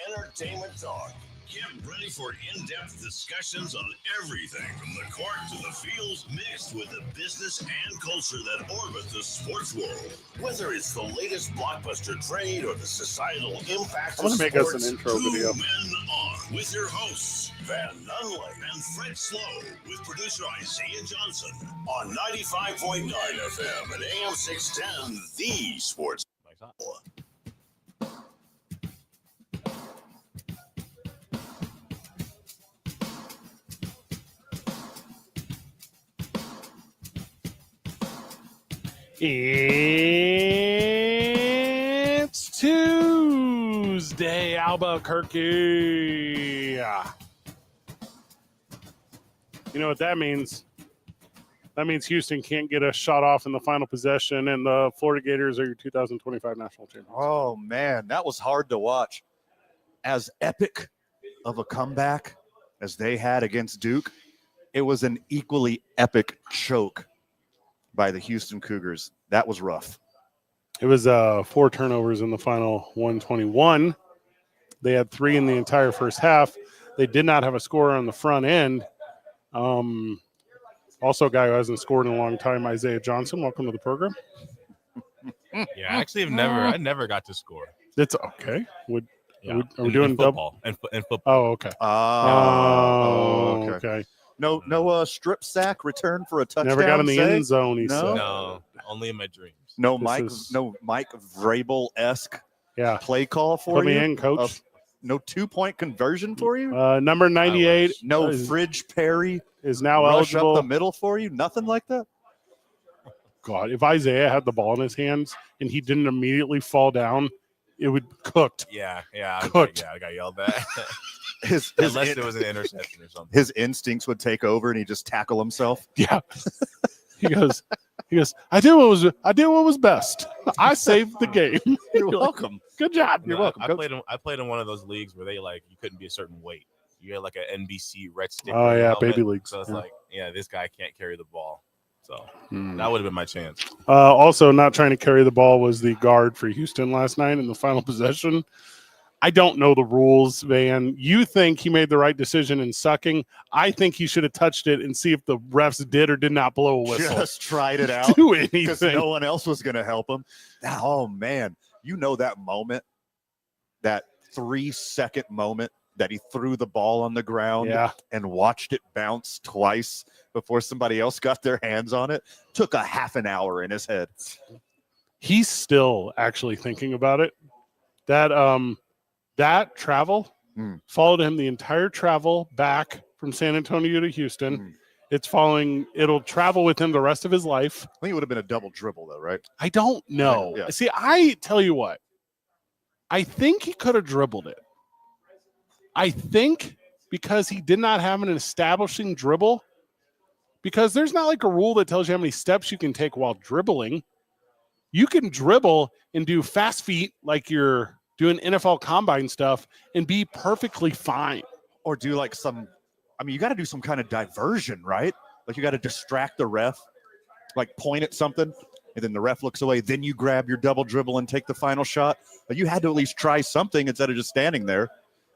Entertainment talk. Get ready for in-depth discussions on everything from the court to the field, mixed with the business and culture that orbit the sports world. Whether it's the latest blockbuster trade or the societal impact of make sports, us an intro two video. men on with your hosts, Van Nunley and Fred Slow, with producer Isaiah Johnson on 95.9 FM and AM 610, the Sports. It's Tuesday, Albuquerque. You know what that means? That means Houston can't get a shot off in the final possession, and the Florida Gators are your 2025 national champions. Oh, man, that was hard to watch. As epic of a comeback as they had against Duke, it was an equally epic choke by the Houston Cougars. That was rough. It was 4 turnovers in the final 121. They had 3 in the entire first half. They did not have a scorer on the front end. Also, a guy who hasn't scored in a long time, Isaiah Johnson. Welcome to the program. Yeah, actually, I never got to score. It's okay. Are we doing in football? In football. Oh, okay. Okay. No strip sack return for a touchdown. Never got in the say? end zone, he said. No, only in my dreams. No Mike Vrabel-esque play call for put you? me in, coach. No 2-point conversion for you? Number 98. No Fridge Perry is now rush eligible. up the middle for you? Nothing like that? God, if Isaiah had the ball in his hands and he didn't immediately fall down, it would cooked. Yeah, cooked. I got yelled at. Unless it was an interception or something. His instincts would take over and he'd just tackle himself. Yeah. He goes, I did what was best. I saved the game. You're welcome. Good job. You're welcome. I played in one of those leagues where they you couldn't be a certain weight. You had like an NBC red stick. Oh yeah, helmet. baby leagues. So it's this guy can't carry the ball. So that would have been my chance. Also, not trying to carry the ball was the guard for Houston last night in the final possession. I don't know the rules, Van. You think he made the right decision in sucking. I think he should have touched it and see if the refs did or did not blow a whistle. Just tried it out. Do anything. Because no one else was going to help him. Oh, man. You know that moment, that 3-second moment that he threw the ball on the ground and watched it bounce twice before somebody else got their hands on it? Took a half an hour in his head. He's still actually thinking about it. That travel followed him the entire travel back from San Antonio to Houston. It'll travel with him the rest of his life. I think it would have been a double dribble, though, right? I don't know. Yeah. See, I tell you what, I think he could have dribbled it. I think because he did not have an establishing dribble, because there's not like a rule that tells you how many steps you can take while dribbling. You can dribble and do fast feet like you're doing NFL combine stuff and be perfectly fine. Or do you got to do some kind of diversion, right? Like you got to distract the ref, like point at something, and then the ref looks away. Then you grab your double dribble and take the final shot. But you had to at least try something instead of just standing there,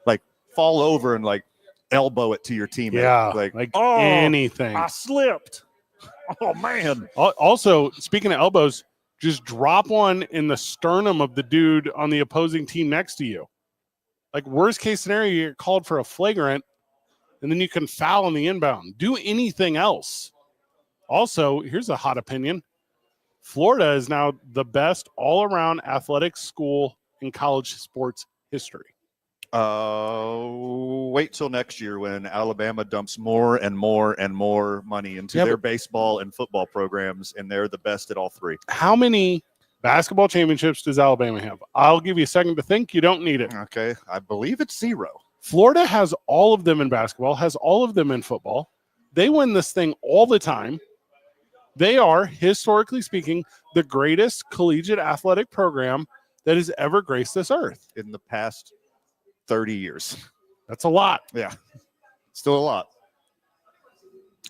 like fall over and like elbow it to your teammate. Yeah, like anything. I slipped. Oh, man. Also, speaking of elbows, just drop one in the sternum of the dude on the opposing team next to you. Like worst case scenario, you get called for a flagrant, and then you can foul on the inbound. Do anything else. Also, here's a hot opinion. Florida is now the best all-around athletic school in college sports history. Wait till next year when Alabama dumps more and more and more money into their baseball and football programs, and they're the best at all three. How many basketball championships does Alabama have? I'll give you a second to think. You don't need it. Okay. I believe it's 0. Florida has all of them in basketball, has all of them in football. They win this thing all the time. They are, historically speaking, the greatest collegiate athletic program that has ever graced this earth. In the past 30 years. That's a lot. Yeah. Still a lot.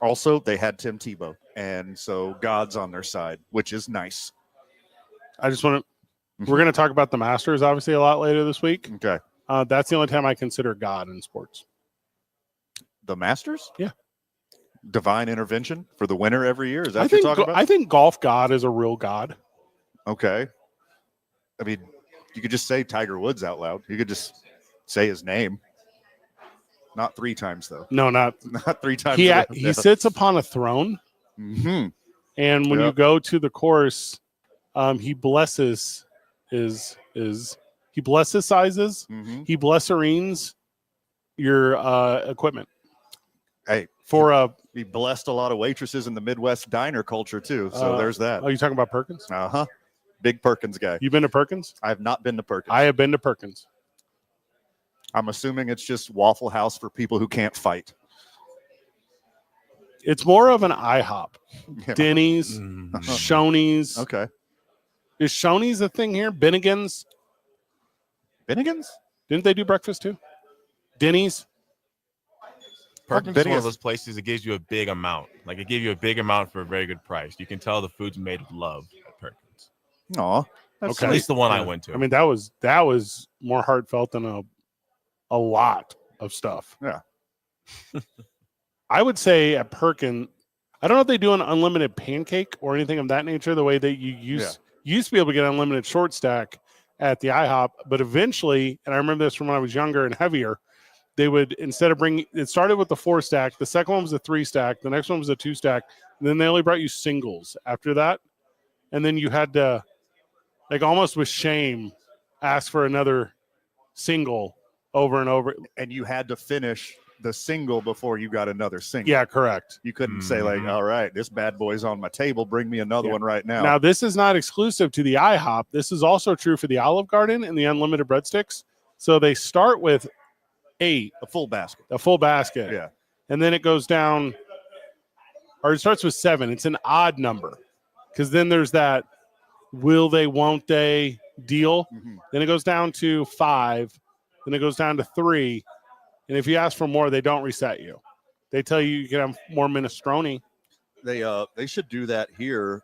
Also, they had Tim Tebow, and so God's on their side, which is nice. I just want to – we're going to talk about the Masters, obviously, a lot later this week. Okay. That's the only time I consider God in sports. The Masters? Yeah. Divine intervention for the winner every year? Is that what you're talking about? I think golf God is a real God. Okay. I mean, you could just say Tiger Woods out loud. You could just say his name. Not 3 times, though. No, not. Not 3 times. He sits upon a throne. Mm-hmm. And when you go to the course, he blesses he blesses Mm-hmm. he blesserines your equipment. Hey, he blessed a lot of waitresses in the Midwest diner culture too. So there's that. Oh, you talking about Perkins? Uh-huh. Big Perkins guy. You been to Perkins? I have not been to Perkins. I have been to Perkins. I'm assuming it's just Waffle House for people who can't fight. It's more of an IHOP. Yeah. Denny's, Shoney's. Okay. Is Shoney's a thing here? Bennigan's? Bennigan's? Didn't they do breakfast too? Denny's? Perkins is one of those places that gives you a big amount. Like it gave you a big amount for a very good price. You can tell the food's made with love at Perkins. Aw. Okay. At least the one I went to. I mean, that was more heartfelt than a lot of stuff. Yeah. I would say at Perkins, I don't know if they do an unlimited pancake or anything of that nature, the way that you used to be able to get unlimited short stack at the IHOP, but eventually, and I remember this from when I was younger and heavier, they would, instead of bringing, it started with the 4 stack, the second one was a 3 stack, the next one was a 2 stack, and then they only brought you singles after that. And then you had to, like almost with shame, ask for another single over and over. And you had to finish the single before you got another single. Yeah, correct. You couldn't say like, all right, this bad boy's on my table. Bring me another one right now. Now, this is not exclusive to the IHOP. This is also true for the Olive Garden and the unlimited breadsticks. So they start with 8. A full basket. A full basket. Yeah. And then it goes down, or it starts with 7. It's an odd number because then there's that will they, won't they deal. Mm-hmm. Then it goes down to 5. Then it goes down to 3. And if you ask for more, they don't reset you. They tell you can have more minestrone. They should do that here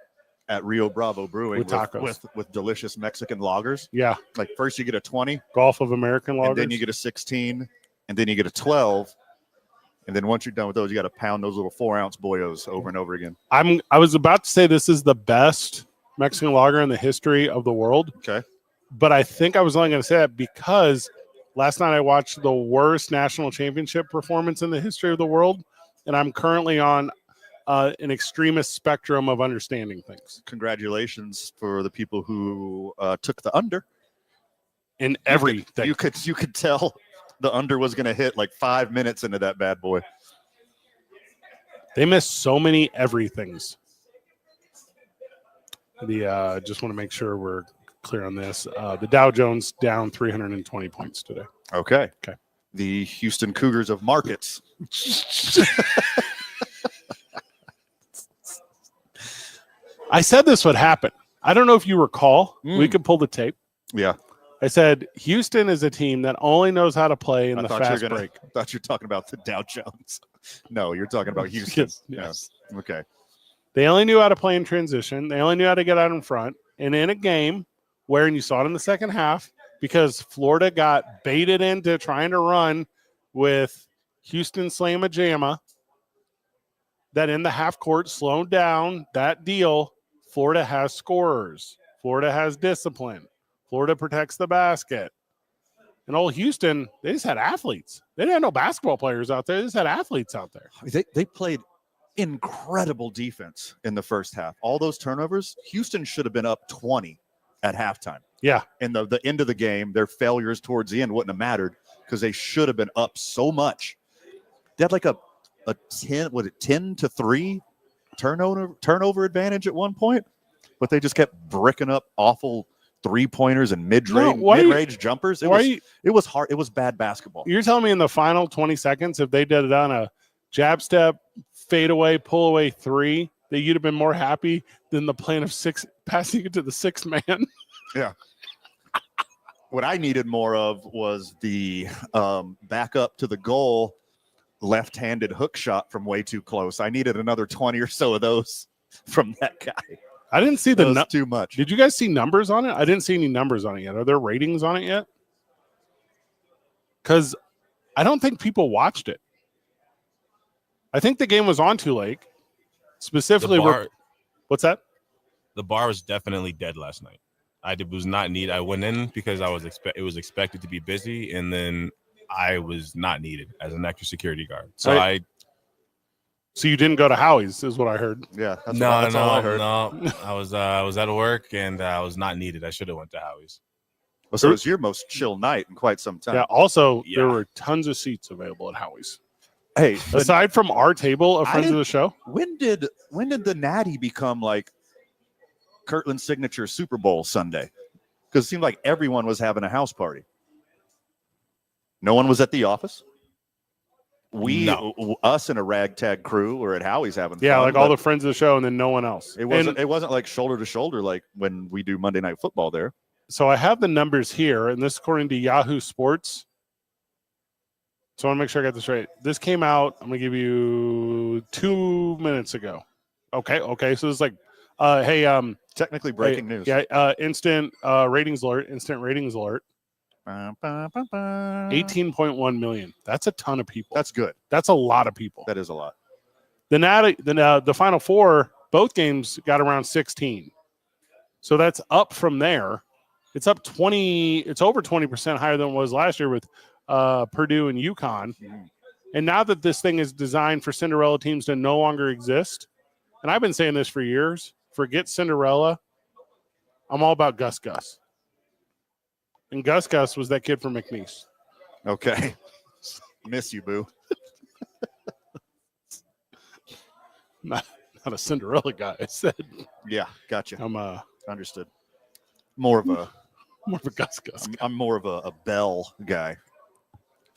at Rio Bravo Brewing With tacos. with delicious Mexican lagers. Yeah. Like first you get a 20, Gulf of American lagers. and then you get a 16, and then you get a 12. And then once you're done with those, you got to pound those little 4-ounce boyos over and over again. I was about to say this is the best Mexican lager in the history of the world. Okay. But I think I was only going to say that because last night I watched the worst national championship performance in the history of the world, and I'm currently on an extremist spectrum of understanding things. Congratulations for the people who took the under. In everything. You could tell the under was going to hit like 5 minutes into that bad boy. They missed so many everythings. Just want to make sure we're clear on this. The Dow Jones down 320 points today. Okay. Okay. The Houston Cougars of markets. I said this would happen. I don't know if you recall. We could pull the tape. Yeah. I said Houston is a team that only knows how to play in the fast break. I thought you were talking about the Dow Jones. No, you're talking about Houston. Yes. Yeah. Okay. They only knew how to play in transition. They only knew how to get out in front. And in a game where, and you saw it in the second half, because Florida got baited into trying to run with Houston Slamma Jamma, that in the half court slowed down that deal. Florida has scorers. Florida has discipline. Florida protects the basket. And old Houston, they just had athletes. They didn't have no basketball players out there. They just had athletes out there. They played incredible defense in the first half. All those turnovers, Houston should have been up 20 at halftime. Yeah. And the end of the game, their failures towards the end wouldn't have mattered because they should have been up so much. They had like a 10-3 turnover advantage at one point, but they just kept bricking up awful 3-pointers and mid-range jumpers. It was hard. It was bad basketball. You're telling me in the final 20 seconds, if they did it on a jab step, fade away, pull away 3, that you'd have been more happy than the plan of 6 passing it to the 6th man? Yeah. What I needed more of was the back up to the goal left-handed hook shot from way too close. I needed another 20 or so of those from that guy. I didn't see too much. Did you guys see numbers on it? I didn't see any numbers on it yet. Are there ratings on it yet? because I don't think people watched it. I think the game was on too late. Specifically, what's that? The bar was definitely dead last night. Was not needed. I went in because it was expected to be busy, and then I was not needed as an extra security guard. So So you didn't go to Howie's, is what I heard. Yeah, that's all I heard. No. I was at work, and I was not needed. I should have went to Howie's. Well, so it was your most chill night in quite some time. Yeah. Also, there were tons of seats available at Howie's. Hey, aside from our table of friends of the show, when did the Natty become like Kirtland's signature Super Bowl Sunday? Because it seemed like everyone was having a house party. No one was at the office. Us and a ragtag crew were at Howie's having fun. Yeah, like all the friends of the show and then no one else. It wasn't like shoulder to shoulder like when we do Monday Night Football there. So I have the numbers here, and this according to Yahoo Sports. So I want to make sure I got this right. This came out, I'm going to give you 2 minutes ago. Okay. So it's like, technically breaking news. Yeah, instant ratings alert. 18.1 million. That's a ton of people. That's good. That's a lot of people. That is a lot. The Final Four, both games got around 16. So that's up from there. It's up 20. It's over 20% higher than it was last year with Purdue and UConn. Mm-hmm. And now that this thing is designed for Cinderella teams to no longer exist, and I've been saying this for years, forget Cinderella. I'm all about Gus Gus. And Gus Gus was that kid from McNeese. Okay. Miss you, boo. Not a Cinderella guy, I said. Yeah, gotcha. I'm understood. More of a Gus Gus. I'm more of a Bell guy.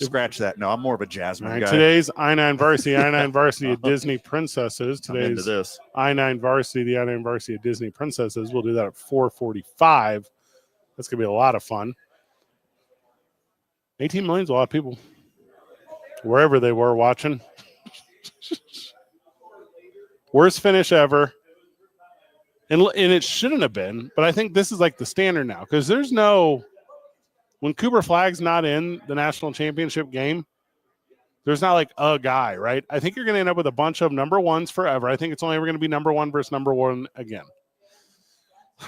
Scratch that. No, I'm more of a Jasmine guy. Today's I-9 Varsity, I-9 Varsity of Disney Princesses. Today's I-9 Varsity, the I-9 Varsity of Disney Princesses. We'll do that at 4:45. That's going to be a lot of fun. 18 million is a lot of people. Wherever they were watching. Worst finish ever. And it shouldn't have been, but I think this is like the standard now because there's no – when Cooper Flag's not in the national championship game, there's not like a guy, right? I think you're going to end up with a bunch of number ones forever. I think it's only ever going to be number one versus number one again.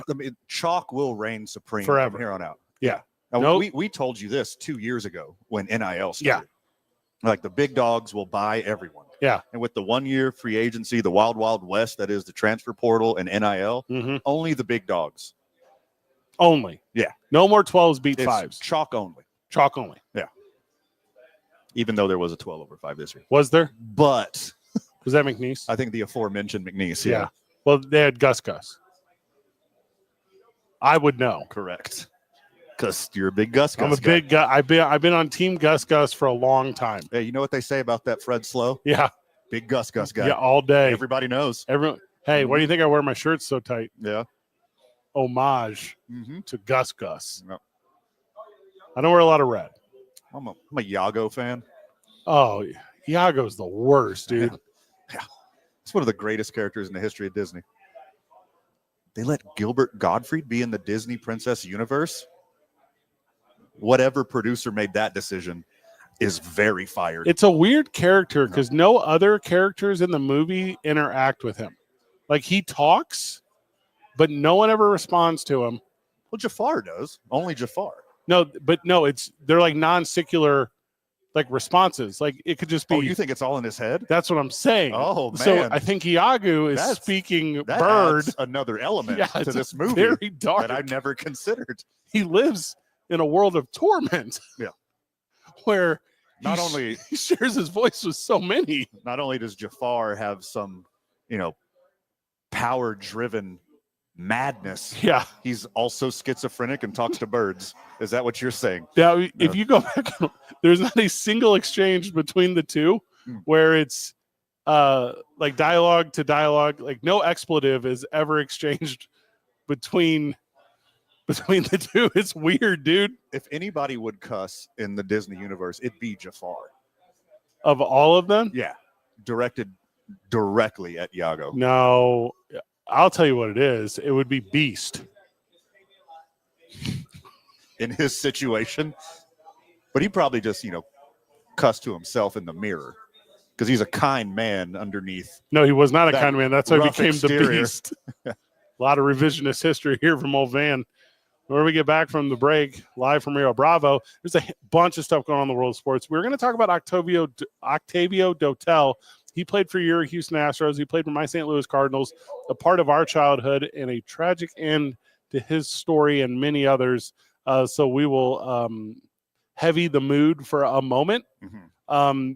I mean, chalk will reign supreme forever from here on out. Yeah. Now, we told you this 2 years ago when NIL started. Yeah. Like the big dogs will buy everyone. Yeah. And with the 1 year free agency, the wild, wild west, that is the transfer portal and NIL, only the big dogs. Only. Yeah. No more 12s beat 5s. Chalk only. Chalk only. Yeah. Even though there was a 12/5 this year. Was there? But. Was that McNeese? I think the aforementioned McNeese. Yeah. Well, they had Gus Gus. I would know. Correct. Because you're a big Gus Gus I'm a big guy. I've been on Team Gus Gus for a long time. Hey, you know what they say about that Fred Slow? Yeah. Big Gus Gus guy. Yeah, all day. Everybody knows. Hey, why do you think I wear my shirt so tight? Yeah. Homage to Gus Gus. Yep. I don't wear a lot of red. I'm a Yago fan. Oh, Yago's the worst, dude. Yeah. It's one of the greatest characters in the history of Disney. They let Gilbert Gottfried be in the Disney Princess universe. Whatever producer made that decision is very fired. It's a weird character because no other characters in the movie interact with him. Like he talks, but no one ever responds to him. Well, Jafar does. Only Jafar. No, they're like non-secular like responses. Like it could just be. Oh, you think it's all in his head? That's what I'm saying. Oh man. So I think Iago is speaking bird. Adds another element to this movie very dark that I've never considered. He lives in a world of torment. Yeah. Where he shares his voice with so many. Not only does Jafar have some, power-driven madness. Yeah. He's also schizophrenic and talks to birds. Is that what you're saying? Yeah. If you go back, there's not a single exchange between the two where it's like dialogue to dialogue. Like no expletive is ever exchanged between the two. It's weird, dude. If anybody would cuss in the Disney universe, it'd be Jafar. Of all of them? Yeah. Directed directly at Iago. No, I'll tell you what it is. It would be Beast. In his situation? But he probably just, cussed to himself in the mirror because he's a kind man underneath. No, he was not a That kind man. That's how he rough became exterior. the beast. A lot of revisionist history here from old Van. When we get back from the break, live from Rio Bravo, there's a bunch of stuff going on in the world of sports. We're going to talk about Octavio Dotel. He played for your Houston Astros. He played for my St. Louis Cardinals, a part of our childhood, and a tragic end to his story and many others. So we will heavy the mood for a moment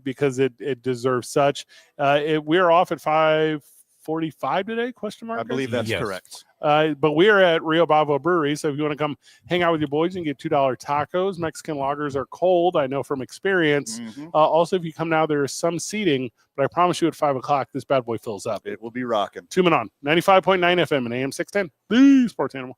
because it deserves such. We're off at 5:45 today, question mark? I believe that's Yes. correct. But we are at Rio Bravo Brewery, so if you want to come hang out with your boys and get $2 tacos, Mexican lagers are cold, I know from experience. Also, if you come now, there is some seating, but I promise you at 5 o'clock, this bad boy fills up. It will be rocking. Two men on 95.9 FM and AM 610, the Sports Animal.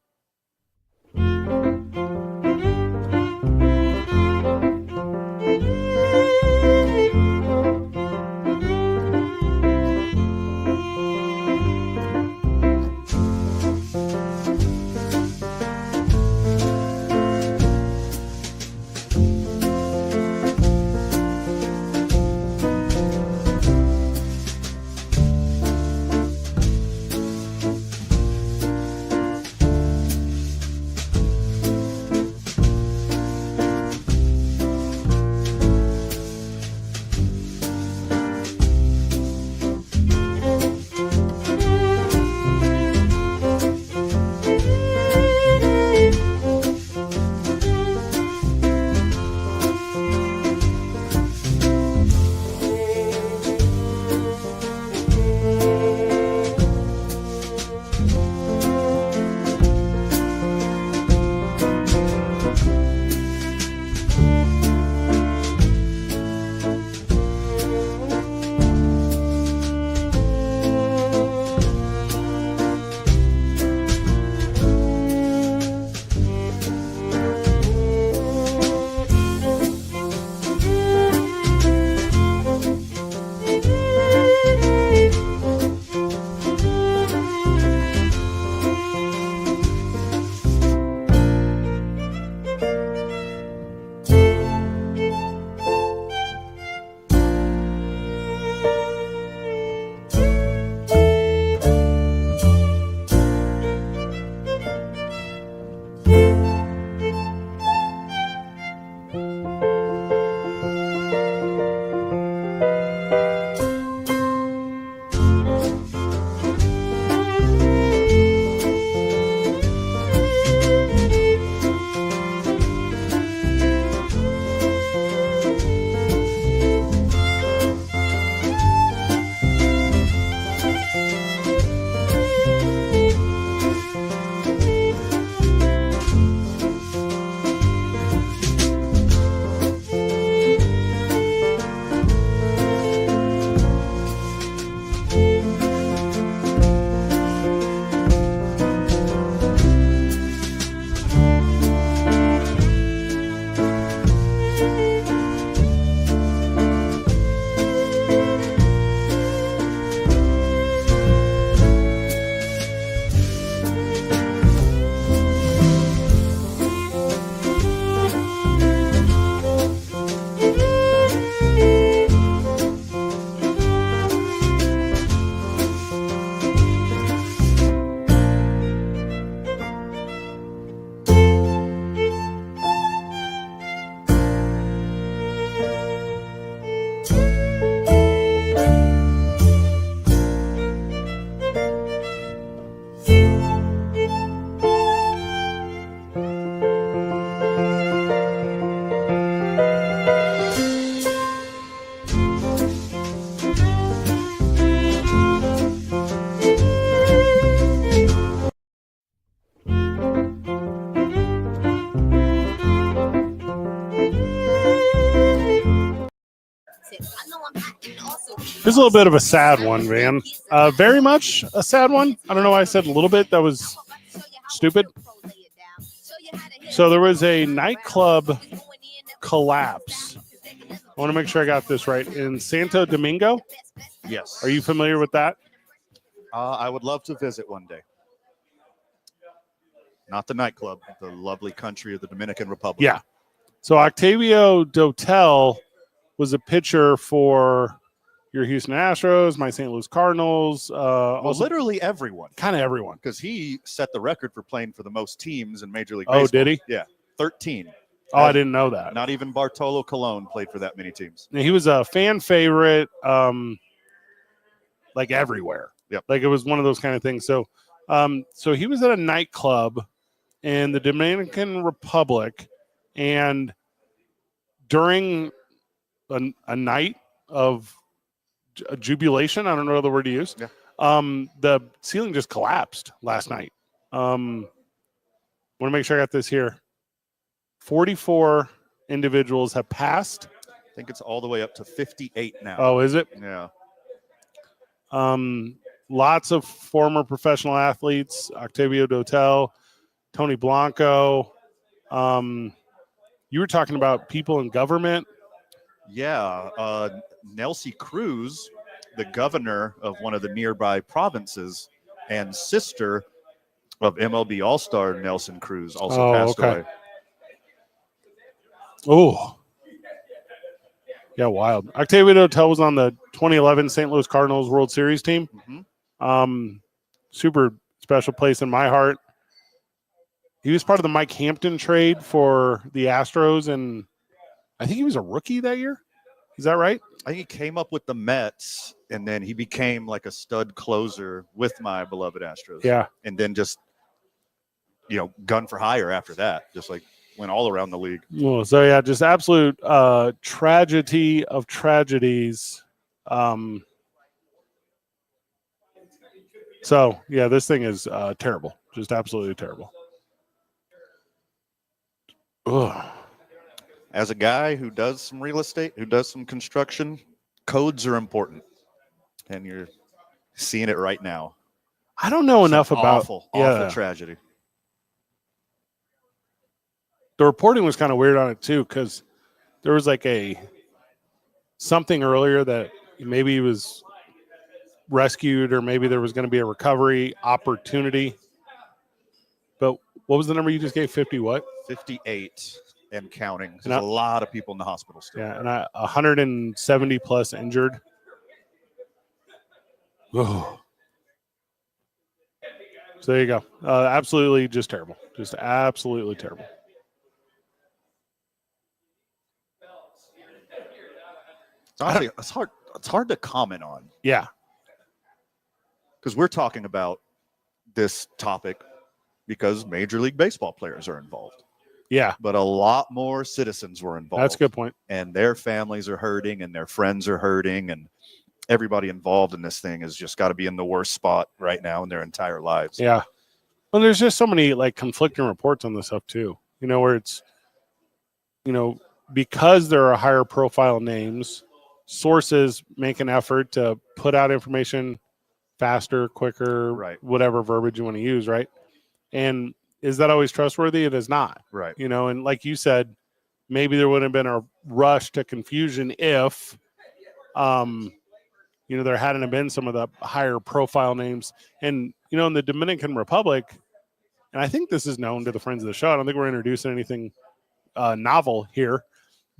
This is a little bit of a sad one, Van. Very much a sad one. I don't know why I said a little bit. That was stupid. So there was a nightclub collapse. I want to make sure I got this right. In Santo Domingo? Yes. Are you familiar with that? I would love to visit one day. Not the nightclub, the lovely country of the Dominican Republic. Yeah. So Octavio Dotel was a pitcher for your Houston Astros, my St. Louis Cardinals. Well, literally everyone. Kind of everyone. Because he set the record for playing for the most teams in Major League Oh, Baseball. did he? Yeah, 13. Oh, I didn't know that. Not even Bartolo Colon played for that many teams. He was a fan favorite, like everywhere. Yep. Like it was one of those kind of things. So, so he was at a nightclub in the Dominican Republic, and during a night of jubilation, I don't know the word to use. Yeah. The ceiling just collapsed last night. Want to make sure I got this here. 44 individuals have passed. I think it's all the way up to 58 now. Oh, is it? Yeah. Lots of former professional athletes, Octavio Dotel, Tony Blanco. You were talking about people in government. Yeah. Nelsie Cruz, the governor of one of the nearby provinces and sister of MLB All-Star Nelson Cruz, also passed away. Oh. Yeah, wild. Octavio Dotel was on the 2011 St. Louis Cardinals World Series team. Mm-hmm. Super special place in my heart. He was part of the Mike Hampton trade for the Astros, and I think he was a rookie that year. Is that right? I think he came up with the Mets, and then he became like a stud closer with my beloved Astros. Yeah. And then just, gun for hire after that. Just like went all around the league. Well, so yeah, just absolute tragedy of tragedies. So yeah, this thing is terrible, just absolutely terrible. Ugh. As a guy who does some real estate, who does some construction, codes are important, and you're seeing it right now. I don't know enough about awful tragedy. The reporting was kind of weird on it too, because there was like something earlier that maybe he was rescued, or maybe there was going to be a recovery opportunity. But what was the number you just gave? 50 what? 58 and counting. And There's a lot of people in the hospital still. Yeah, and 170 plus injured. Oh. So there you go. Absolutely just terrible. Just absolutely terrible. Honestly, it's hard to comment on. Yeah. Because we're talking about this topic because Major League Baseball players are involved. Yeah. But a lot more citizens were involved. That's a good point. And their families are hurting, and their friends are hurting, and everybody involved in this thing has just got to be in the worst spot right now in their entire lives. Yeah. Well, there's just so many like conflicting reports on this stuff too, where it's, because there are higher profile names, sources make an effort to put out information faster, quicker, right, whatever verbiage you want to use, right? And is that always trustworthy? It is not. Right. And like you said, maybe there would have been a rush to confusion if, there hadn't been some of the higher profile names. And, in the Dominican Republic, and I think this is known to the friends of the show, I don't think we're introducing anything novel here,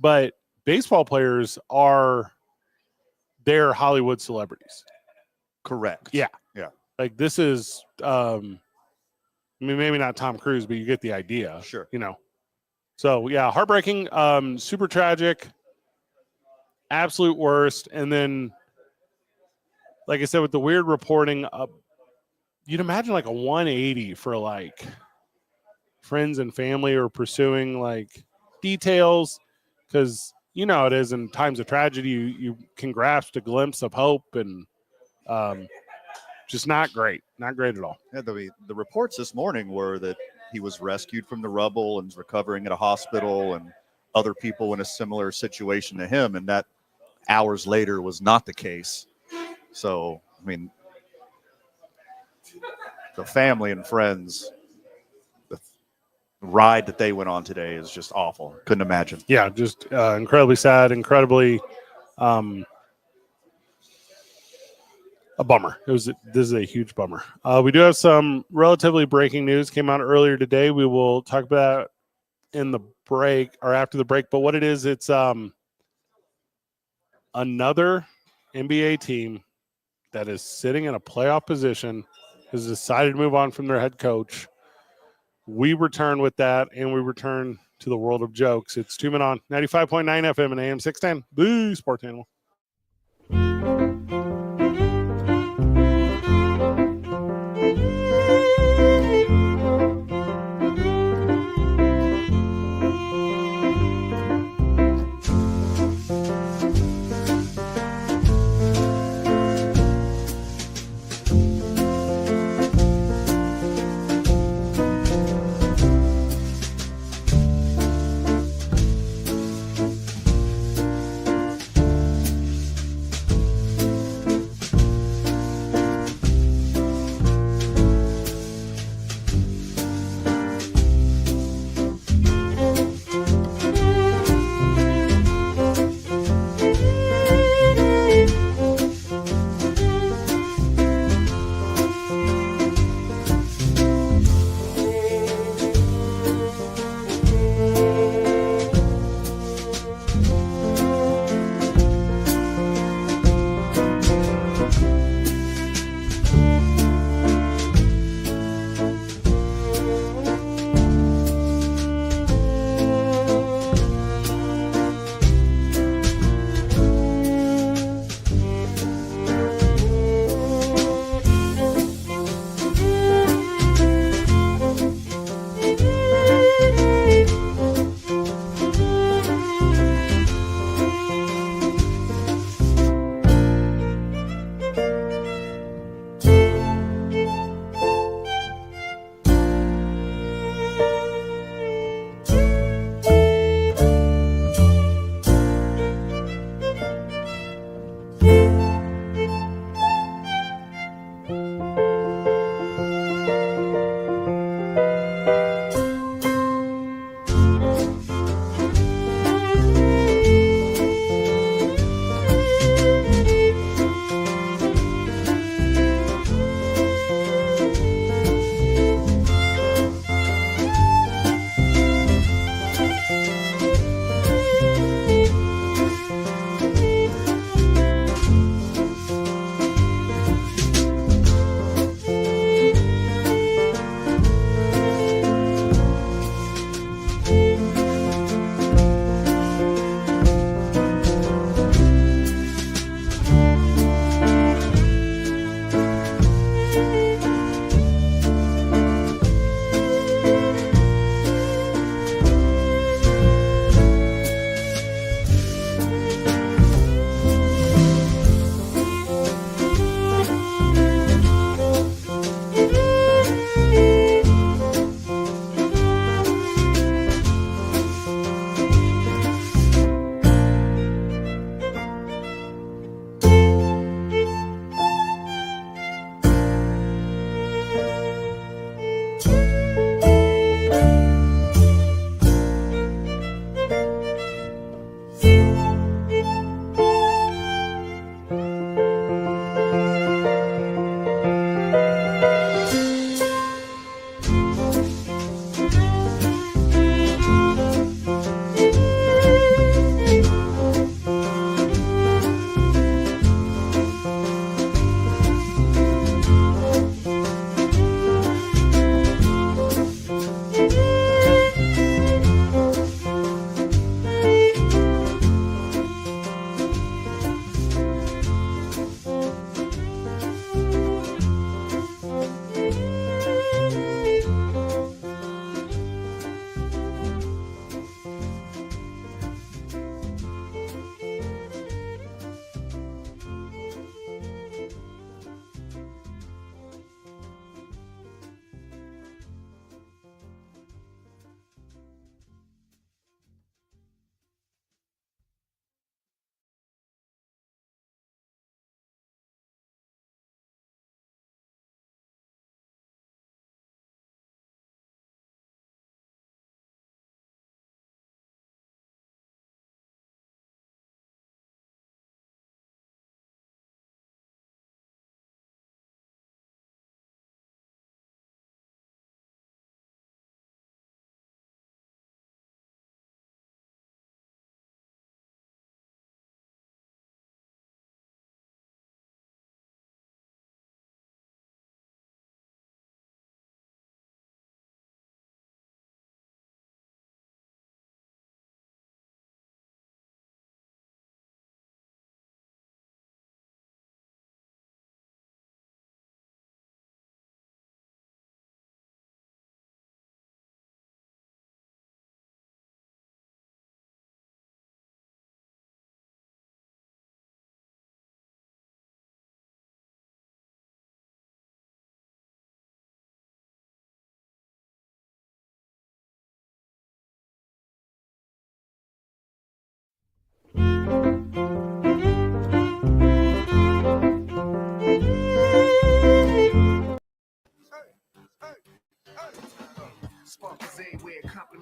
but baseball players are their Hollywood celebrities. Correct. Yeah. Yeah. Like this is, maybe not Tom Cruise, but you get the idea. Sure. So yeah, heartbreaking, super tragic, absolute worst. And then, like I said, with the weird reporting, you'd imagine like a 180 for like friends and family are pursuing like details, because how it is in times of tragedy, you can grasp a glimpse of hope, and just not great at all. Yeah, the reports this morning were that he was rescued from the rubble and is recovering at a hospital, and other people in a similar situation to him, and that hours later was not the case. So, the family and friends, the ride that they went on today is just awful. Couldn't imagine. Yeah, just incredibly sad, incredibly a bummer. This is a huge bummer. We do have some relatively breaking news came out earlier today. We will talk about in the break or after the break. But what it is, it's another NBA team that is sitting in a playoff position has decided to move on from their head coach. We return with that, and we return to the world of jokes. It's 2 Men On, 95.9 FM and AM 610. Boo, Sports Animal.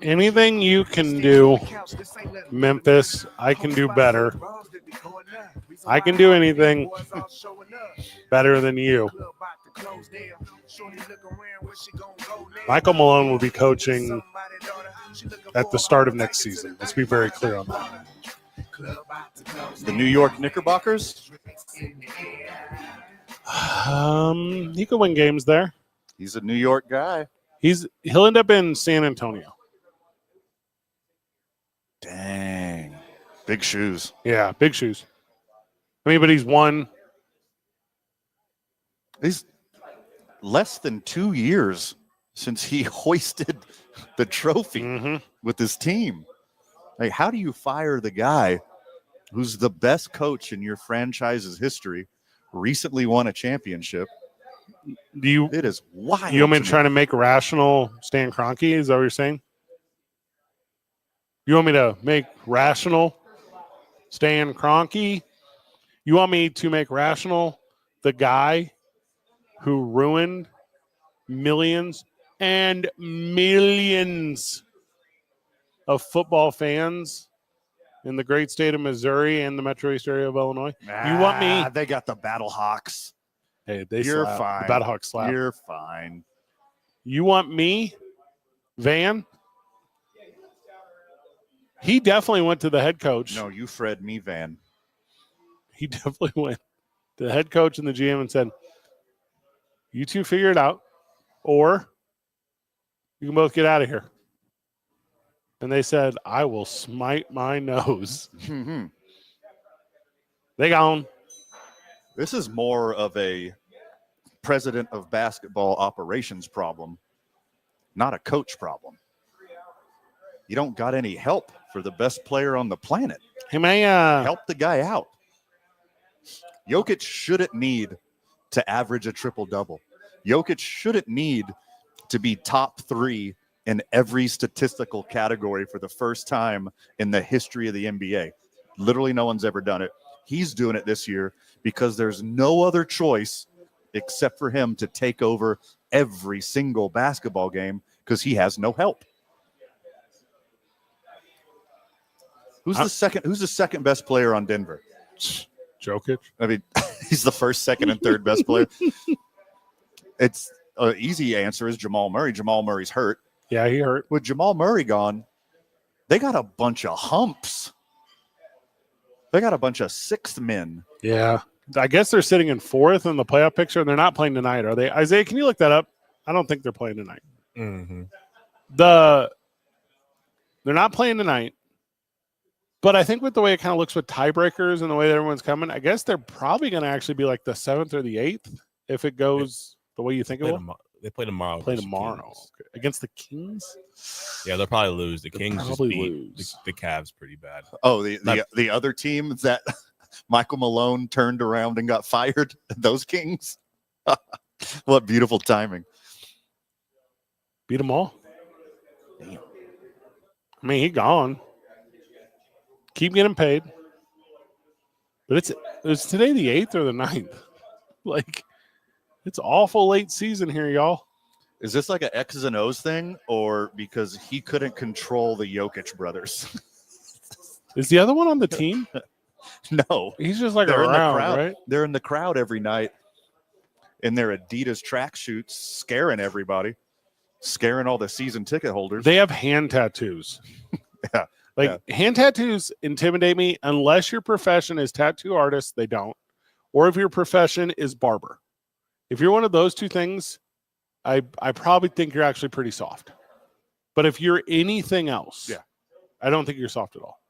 Anything you can do, Memphis, I can do better. I can do anything better than you. Michael Malone will be coaching at the start of next season. Let's be very clear on that. The New York Knickerbockers. He could win games there. He's a New York guy. He'll end up in San Antonio. Dang. Big shoes. Yeah, big shoes. I mean, but he's won. He's less than 2 years since he hoisted the trophy with his team. Like, how do you fire the guy who's the best coach in your franchise's history, recently won a championship? It is wild. You want me to try to make rational Stan Kroenke? Is that what you're saying? You want me to make rational Stan Kroenke? You want me to make rational the guy who ruined millions and millions of football fans in the great state of Missouri and the Metro East area of Illinois? You want me? They got the Battle Hawks. Hey, You're slap. fine. The Battle Hawks slap. You're fine. You want me, Van? He definitely went to the head coach. No, you Fred me, Van. He definitely went to the head coach and the GM and said, you two figure it out, or you can both get out of here. And they said, I will smite my nose. They gone. This is more of a president of basketball operations problem, not a coach problem. You don't got any help for the best player on the planet. Hey, man, help the guy out. Jokic shouldn't need to average a triple-double. Jokic shouldn't need to be top 3 in every statistical category for the first time in the history of the NBA. Literally no one's ever done it. He's doing it this year because there's no other choice except for him to take over every single basketball game because he has no help. Who's the second best player on Denver? Jokic. I mean, he's the first, second, and third best player. It's an easy answer is Jamal Murray. Jamal Murray's hurt. Yeah, he hurt. With Jamal Murray gone, they got a bunch of humps. They got a bunch of sixth men. Yeah. I guess they're sitting in 4th in the playoff picture, and they're not playing tonight, are they? Isaiah, can you look that up? I don't think they're playing tonight. They're not playing tonight. But I think with the way it kind of looks with tiebreakers and the way that everyone's coming, I guess they're probably going to actually be like the 7th or the 8th if it goes the way you think it will. They play tomorrow. Okay. Against the Kings? Yeah, they'll probably lose. The Kings just probably beat lose. the Cavs pretty bad. Oh, the other team that Michael Malone turned around and got fired, those Kings? What beautiful timing. Beat them all. Damn. I mean, he gone. Keep getting paid. But it's today the 8th or the 9th. Like, it's awful late season here, y'all. Is this like an X's and O's thing, or because he couldn't control the Jokic brothers? Is the other one on the team? No. He's just like They're around, in the crowd. right? They're in the crowd every night in their Adidas tracksuits, scaring everybody, scaring all the season ticket holders. They have hand tattoos. Yeah. Like, hand tattoos intimidate me unless your profession is tattoo artist, they don't. Or if your profession is barber. If you're one of those two things, I probably think you're actually pretty soft. But if you're anything else, I don't think you're soft at all.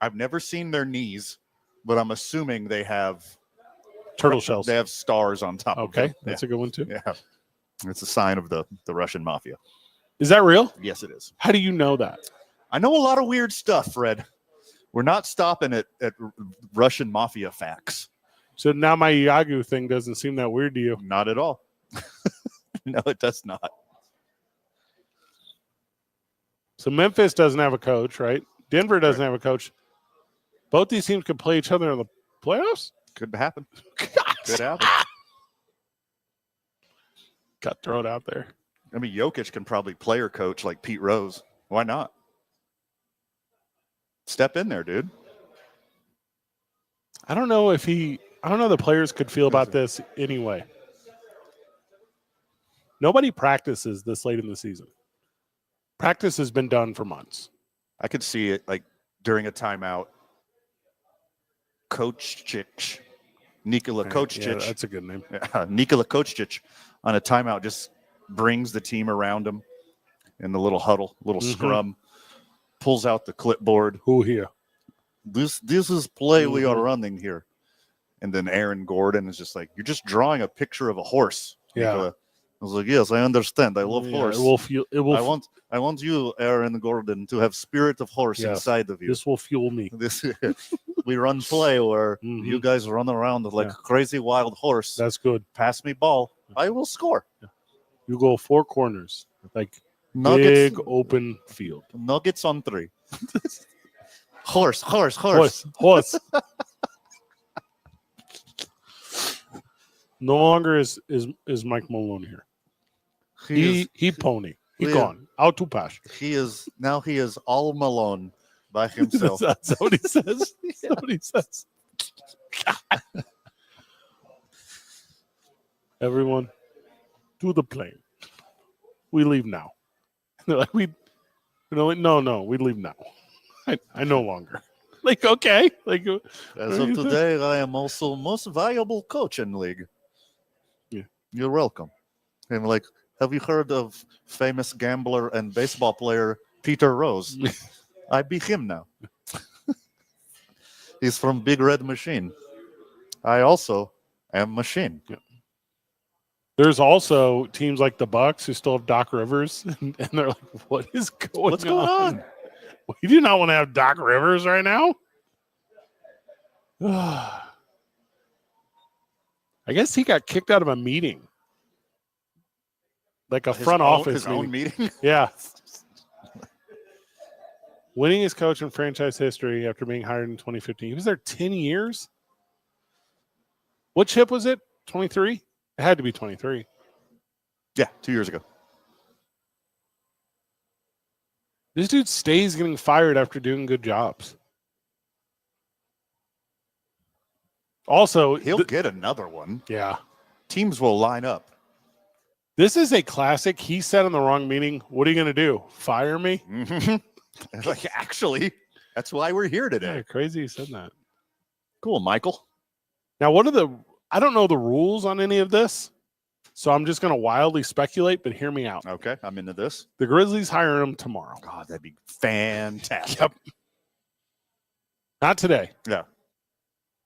I've never seen their knees, but I'm assuming they have turtle shells. They have stars on top of them. Okay, that's a good one too. Yeah. It's a sign of the Russian mafia. Is that real? Yes, it is. How do you know that? I know a lot of weird stuff, Fred. We're not stopping at Russian mafia facts. So now my Yagu thing doesn't seem that weird to you. Not at all. No, it does not. So Memphis doesn't have a coach, right? Denver doesn't have a coach. Both these teams could play each other in the playoffs? Could happen. Could happen. Got thrown out there. I mean, Jokic can probably player coach like Pete Rose. Why not? Step in there, dude. I don't know the players could feel about this anyway. Nobody practices this late in the season. Practice has been done for months. I could see it like during a timeout. Nikola Kočić. Yeah, that's a good name. Nikola Kočić on a timeout just brings the team around him in the little huddle, little scrum, pulls out the clipboard. Who here? This is play we are running here. And then Aaron Gordon is just like, you're just drawing a picture of a horse. Yeah. Nikola. I was like, yes, I understand. I love horse. I want you, Aaron Gordon, to have spirit of horse inside of you. This will fuel me. We run play where you guys run around like a crazy wild horse. That's good. Pass me ball. I will score. You go 4 corners, like Nuggets, big open field. Nuggets on 3. Horse. No longer is Mike Malone here. He pony. He gone. Out to pasture. He is all Malone by himself. That's what he says. That's what he says. Everyone, to the plane. We leave now. They're like, no, we leave now. I no longer. Like, okay. Like, as of today, I am also most valuable coach in league. Yeah. You're welcome. I'm like, have you heard of famous gambler and baseball player Peter Rose? I beat him now. He's from Big Red Machine. I also am Machine. Yeah. There's also teams like the Bucks who still have Doc Rivers, and they're like, What's going on? We do not want to have Doc Rivers right now. I guess he got kicked out of a meeting. Like a front office meeting. Yeah. Winningest coach in franchise history after being hired in 2015. He was there 10 years. What chip was it? 23? It had to be 23. Yeah, 2 years ago. This dude stays getting fired after doing good jobs. Also, he'll get another one. Yeah. Teams will line up. This is a classic. He said in the wrong meeting, what are you going to do? Fire me? Like, actually, that's why we're here today. Yeah, crazy he said that. Cool, Michael. Now, I don't know the rules on any of this, so I'm just going to wildly speculate, but hear me out. Okay, I'm into this. The Grizzlies hire him tomorrow. God, that'd be fantastic. Yep. Not today. Yeah.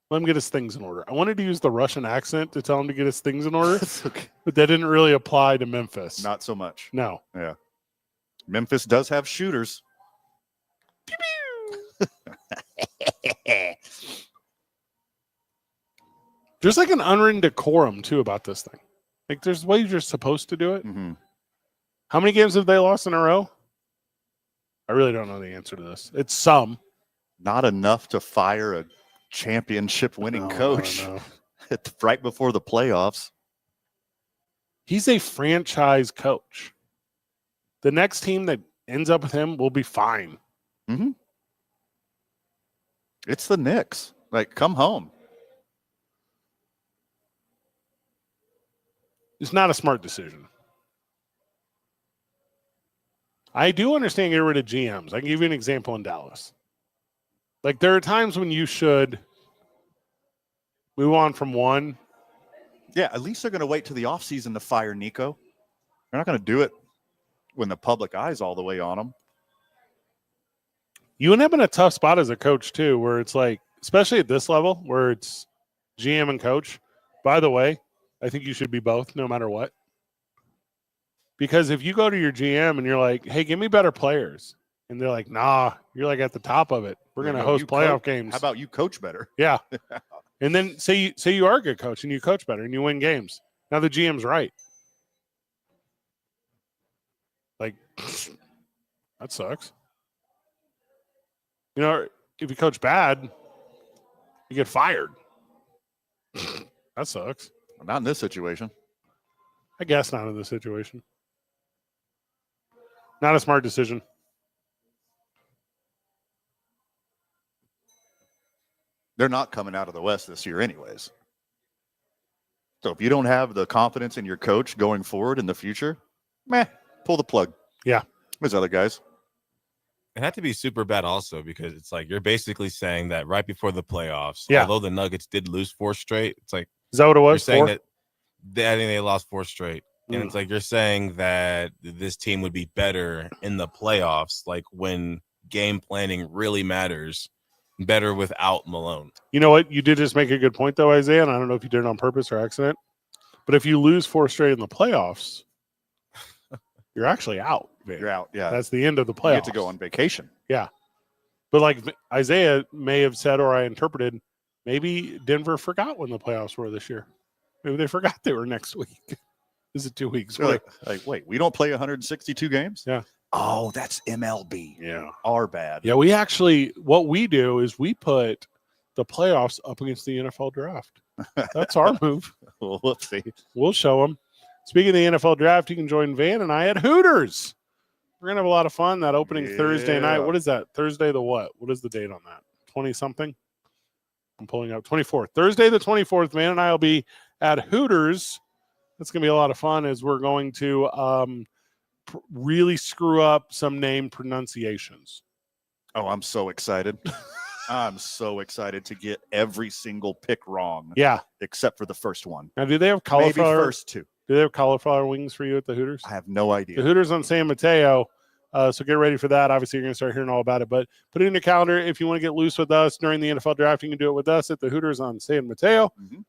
Let him get his things in order. I wanted to use the Russian accent to tell him to get his things in order, Okay. but that didn't really apply to Memphis. Not so much. No. Yeah. Memphis does have shooters. Pew, pew. There's like an unwritten decorum, too, about this thing. Like, there's ways you're supposed to do it. Mm-hmm. How many games have they lost in a row? I really don't know the answer to this. It's some. Not enough to fire a championship-winning coach right before the playoffs. He's a franchise coach. The next team that ends up with him will be fine. Mm-hmm. It's the Knicks. Like, come home. It's not a smart decision. I do understand getting rid of GMs. I can give you an example in Dallas. Like, there are times when you should move on from one. Yeah, at least they're going to wait to the offseason to fire Nico. They're not going to do it when the public eye's all the way on them. You end up in a tough spot as a coach, too, where it's like, especially at this level, where it's GM and coach. By the way, I think you should be both, no matter what. Because if you go to your GM and you're like, hey, give me better players. And they're like, nah, you're like at the top of it. We're going to host playoff games. How about you coach better? Yeah. And then say you are a good coach and you coach better and you win games. Now the GM's right. Like, that sucks. You know, if you coach bad, you get fired. That sucks. Not in this situation. I guess not in this situation. Not a smart decision. They're not coming out of the West this year anyways. So if you don't have the confidence in your coach going forward in the future, pull the plug. Yeah. There's other guys. It had to be super bad also because it's like you're basically saying that right before the playoffs, Yeah. although the Nuggets did lose 4 straight, it's like Is that what it was? you're saying 4? that I think they lost 4 straight. And it's like you're saying that this team would be better in the playoffs, like when game planning really matters, better without Malone. You know what? You did just make a good point, though, Isaiah, and I don't know if you did it on purpose or accident, but if you lose 4 straight in the playoffs, you're actually out. Man. You're out. Yeah. That's the end of the playoffs. You get to go on vacation. Yeah. But like Isaiah may have said, or I interpreted, maybe Denver forgot when the playoffs were this year. Maybe they forgot they were next week. Is it 2 weeks? Like, wait, we don't play 162 games? Yeah. Oh, that's MLB. Yeah. Our bad. Yeah, we actually, what we do is we put the playoffs up against the NFL draft. That's our move. Well, let's see. We'll show them. Speaking of the NFL draft, you can join Van and I at Hooters. We're going to have a lot of fun that opening Thursday night. What is that? Thursday the what? What is the date on that? 20-something? I'm pulling up 24th. Thursday the 24th, Van and I will be at Hooters. That's going to be a lot of fun as we're going to really screw up some name pronunciations. Oh, I'm so excited. I'm so excited to get every single pick wrong. Yeah. Except for the first one. Now, do they have cauliflower? Maybe first 2. Do they have cauliflower wings for you at the Hooters? I have no idea. The Hooters on San Mateo. So get ready for that. Obviously, you're going to start hearing all about it. But put it in your calendar. If you want to get loose with us during the NFL draft, you can do it with us at the Hooters on San Mateo. Mm-hmm.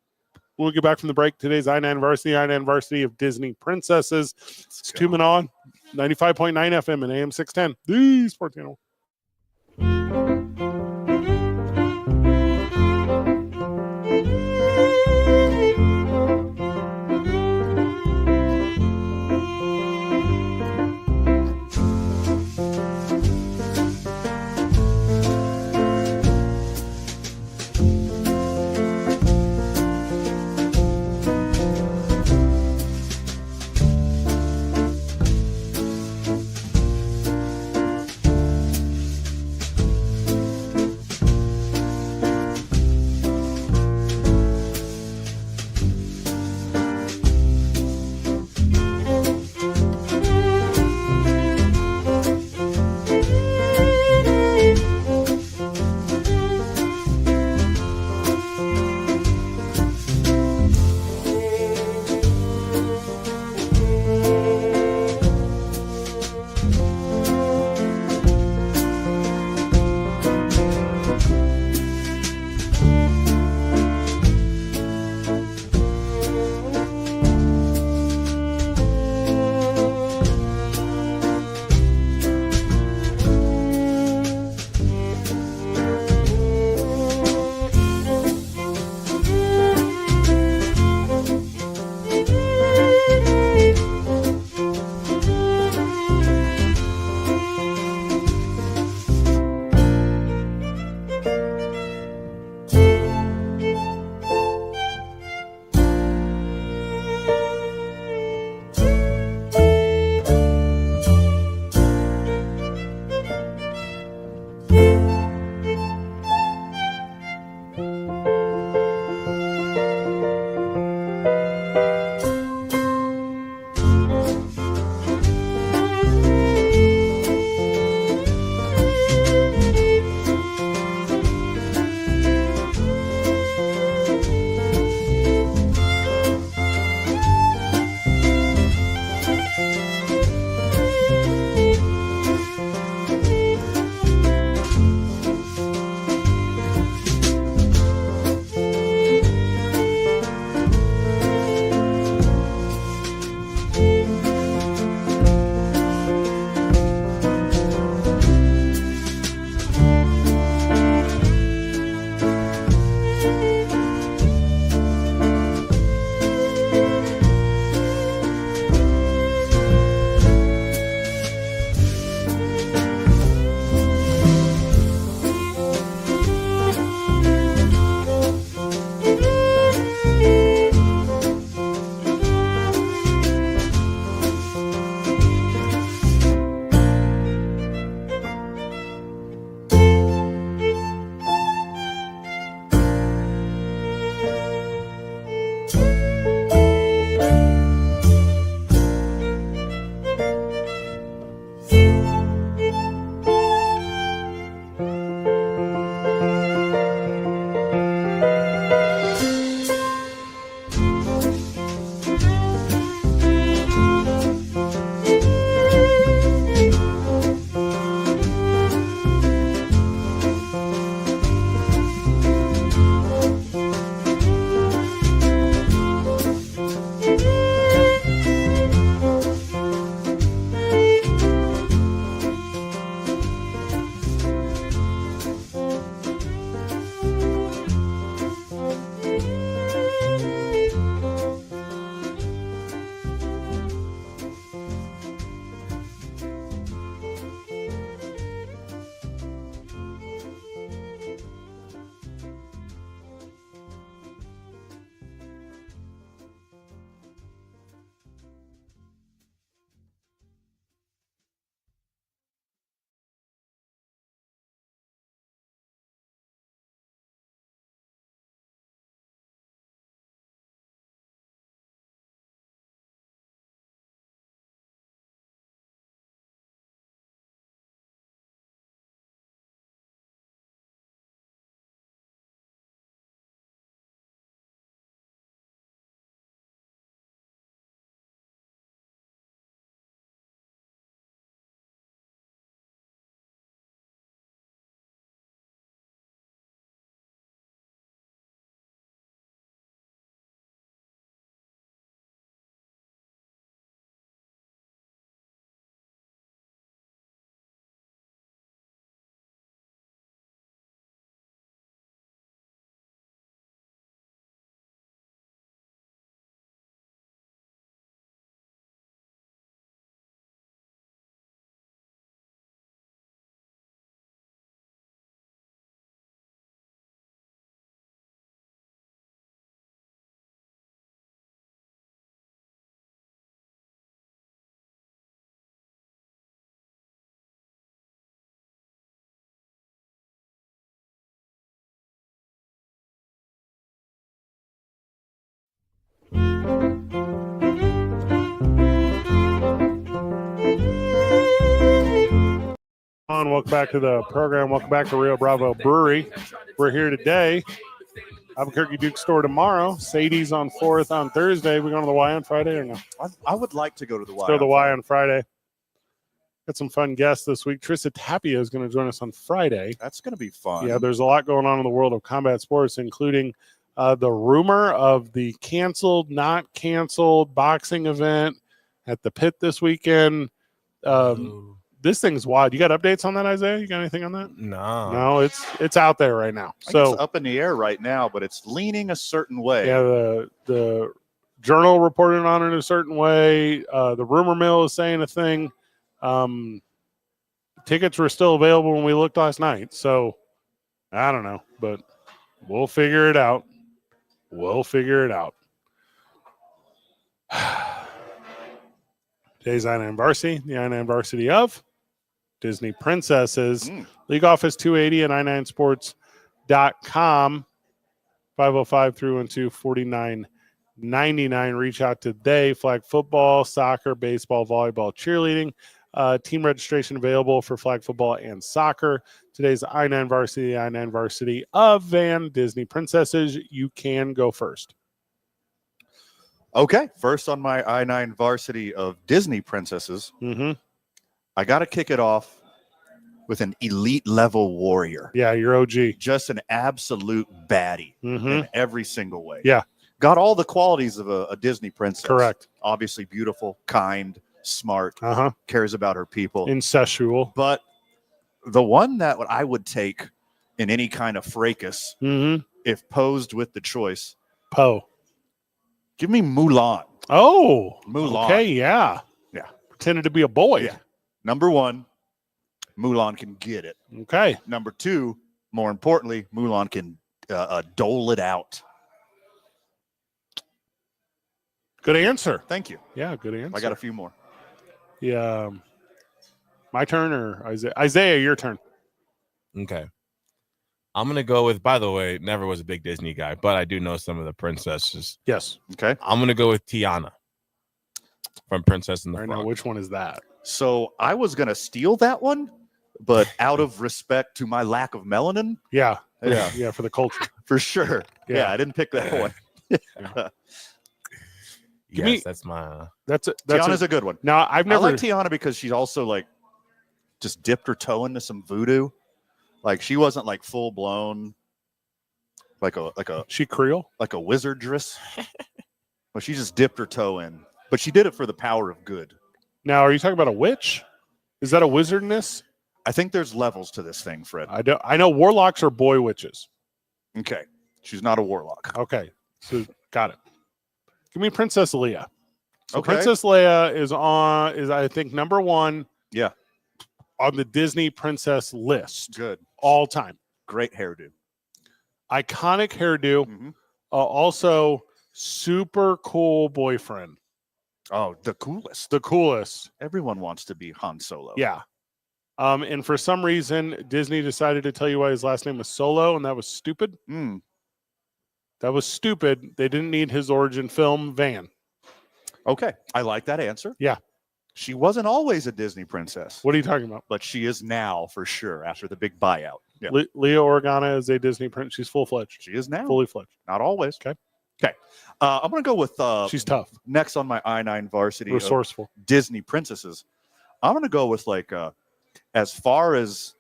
When we get back from the break, today's I-9 Varsity of Disney Princesses. It's 2 men on 95.9 FM and AM 610, the Sports Channel. Welcome back to the program. Welcome back to Rio Bravo Brewery. We're here today. Albuquerque Duke Store tomorrow. Sadie's on 4th on Thursday. We going to the Y on Friday or no? I would like to go to the Y. Let's go to the Y on Friday. Got some fun guests this week. Trista Tapia is going to join us on Friday. That's going to be fun. Yeah, there's a lot going on in the world of combat sports, including the rumor of the canceled, not canceled boxing event at the Pit this weekend. This thing's wild. You got updates on that, Isaiah? You got anything on that? No, it's out there right now. I think it's up in the air right now, but it's leaning a certain way. Yeah, the Journal reported on it a certain way. The rumor mill is saying a thing. Tickets were still available when we looked last night, so I don't know, but we'll figure it out. Today's I-9 Varsity, the I-9 Varsity of Disney Princesses. League Office 280 at i9sports.com. 505-312-4999. Reach out today. Flag football, soccer, baseball, volleyball, cheerleading. Team registration available for flag football and soccer. Today's I-9 Varsity, the I-9 Varsity of Van Disney Princesses. You can go first. Okay, first on my I-9 Varsity of Disney Princesses, I got to kick it off with an elite level warrior. Yeah, you're OG. Just an absolute baddie in every single way. Yeah. Got all the qualities of a Disney princess. Correct. Obviously beautiful, kind, smart, cares about her people. Incestual. But the one that I would take in any kind of fracas, if posed with the choice, Poe. Give me Mulan. Oh, Mulan. Okay, yeah. Yeah. Pretended to be a boy. Yeah. Number one, Mulan can get it. Okay. Number two, more importantly, Mulan can dole it out. Good answer. Thank you. Yeah, good answer. I got a few more. Yeah. My turn or Isaiah? Isaiah, your turn. Okay. I'm going to go with, by the way, never was a big Disney guy, but I do know some of the princesses. Yes. Okay. I'm going to go with Tiana from Princess and the Right Frog. now, which one is that? So I was going to steal that one, but out of respect to my lack of melanin. Yeah. Yeah. Yeah, for the culture. For sure. Yeah. Yeah, I didn't pick that one. Yes, that's my... Tiana's a good one. Now, I've never... I like Tiana because she's also like just dipped her toe into some voodoo. Like she wasn't like full blown like a She Creole? like a wizardress. Well, she just dipped her toe in. But she did it for the power of good. Now, are you talking about a witch? Is that a wizardness? I think there's levels to this thing, Fred. I know warlocks are boy witches. Okay. She's not a warlock. Okay. So got it. Give me Princess Leia. So Okay. Princess Leia is I think number one Yeah. on the Disney princess list Good. all time. Great hairdo. Iconic hairdo. Also super cool boyfriend. Oh, the coolest. The coolest. Everyone wants to be Han Solo. Yeah. And for some reason, Disney decided to tell you why his last name was Solo, and that was stupid. That was stupid. They didn't need his origin film, Van. Okay. I like that answer. Yeah. She wasn't always a Disney princess, What are you talking about? but she is now for sure after the big buyout. Yeah. Leah Organa is a Disney princess. She's full-fledged. She is now. Fully fledged. Not always. Okay. Okay. I'm going to go with She's tough. next on my I-9 Varsity of Resourceful. Disney princesses. I'm going to go with like as far as,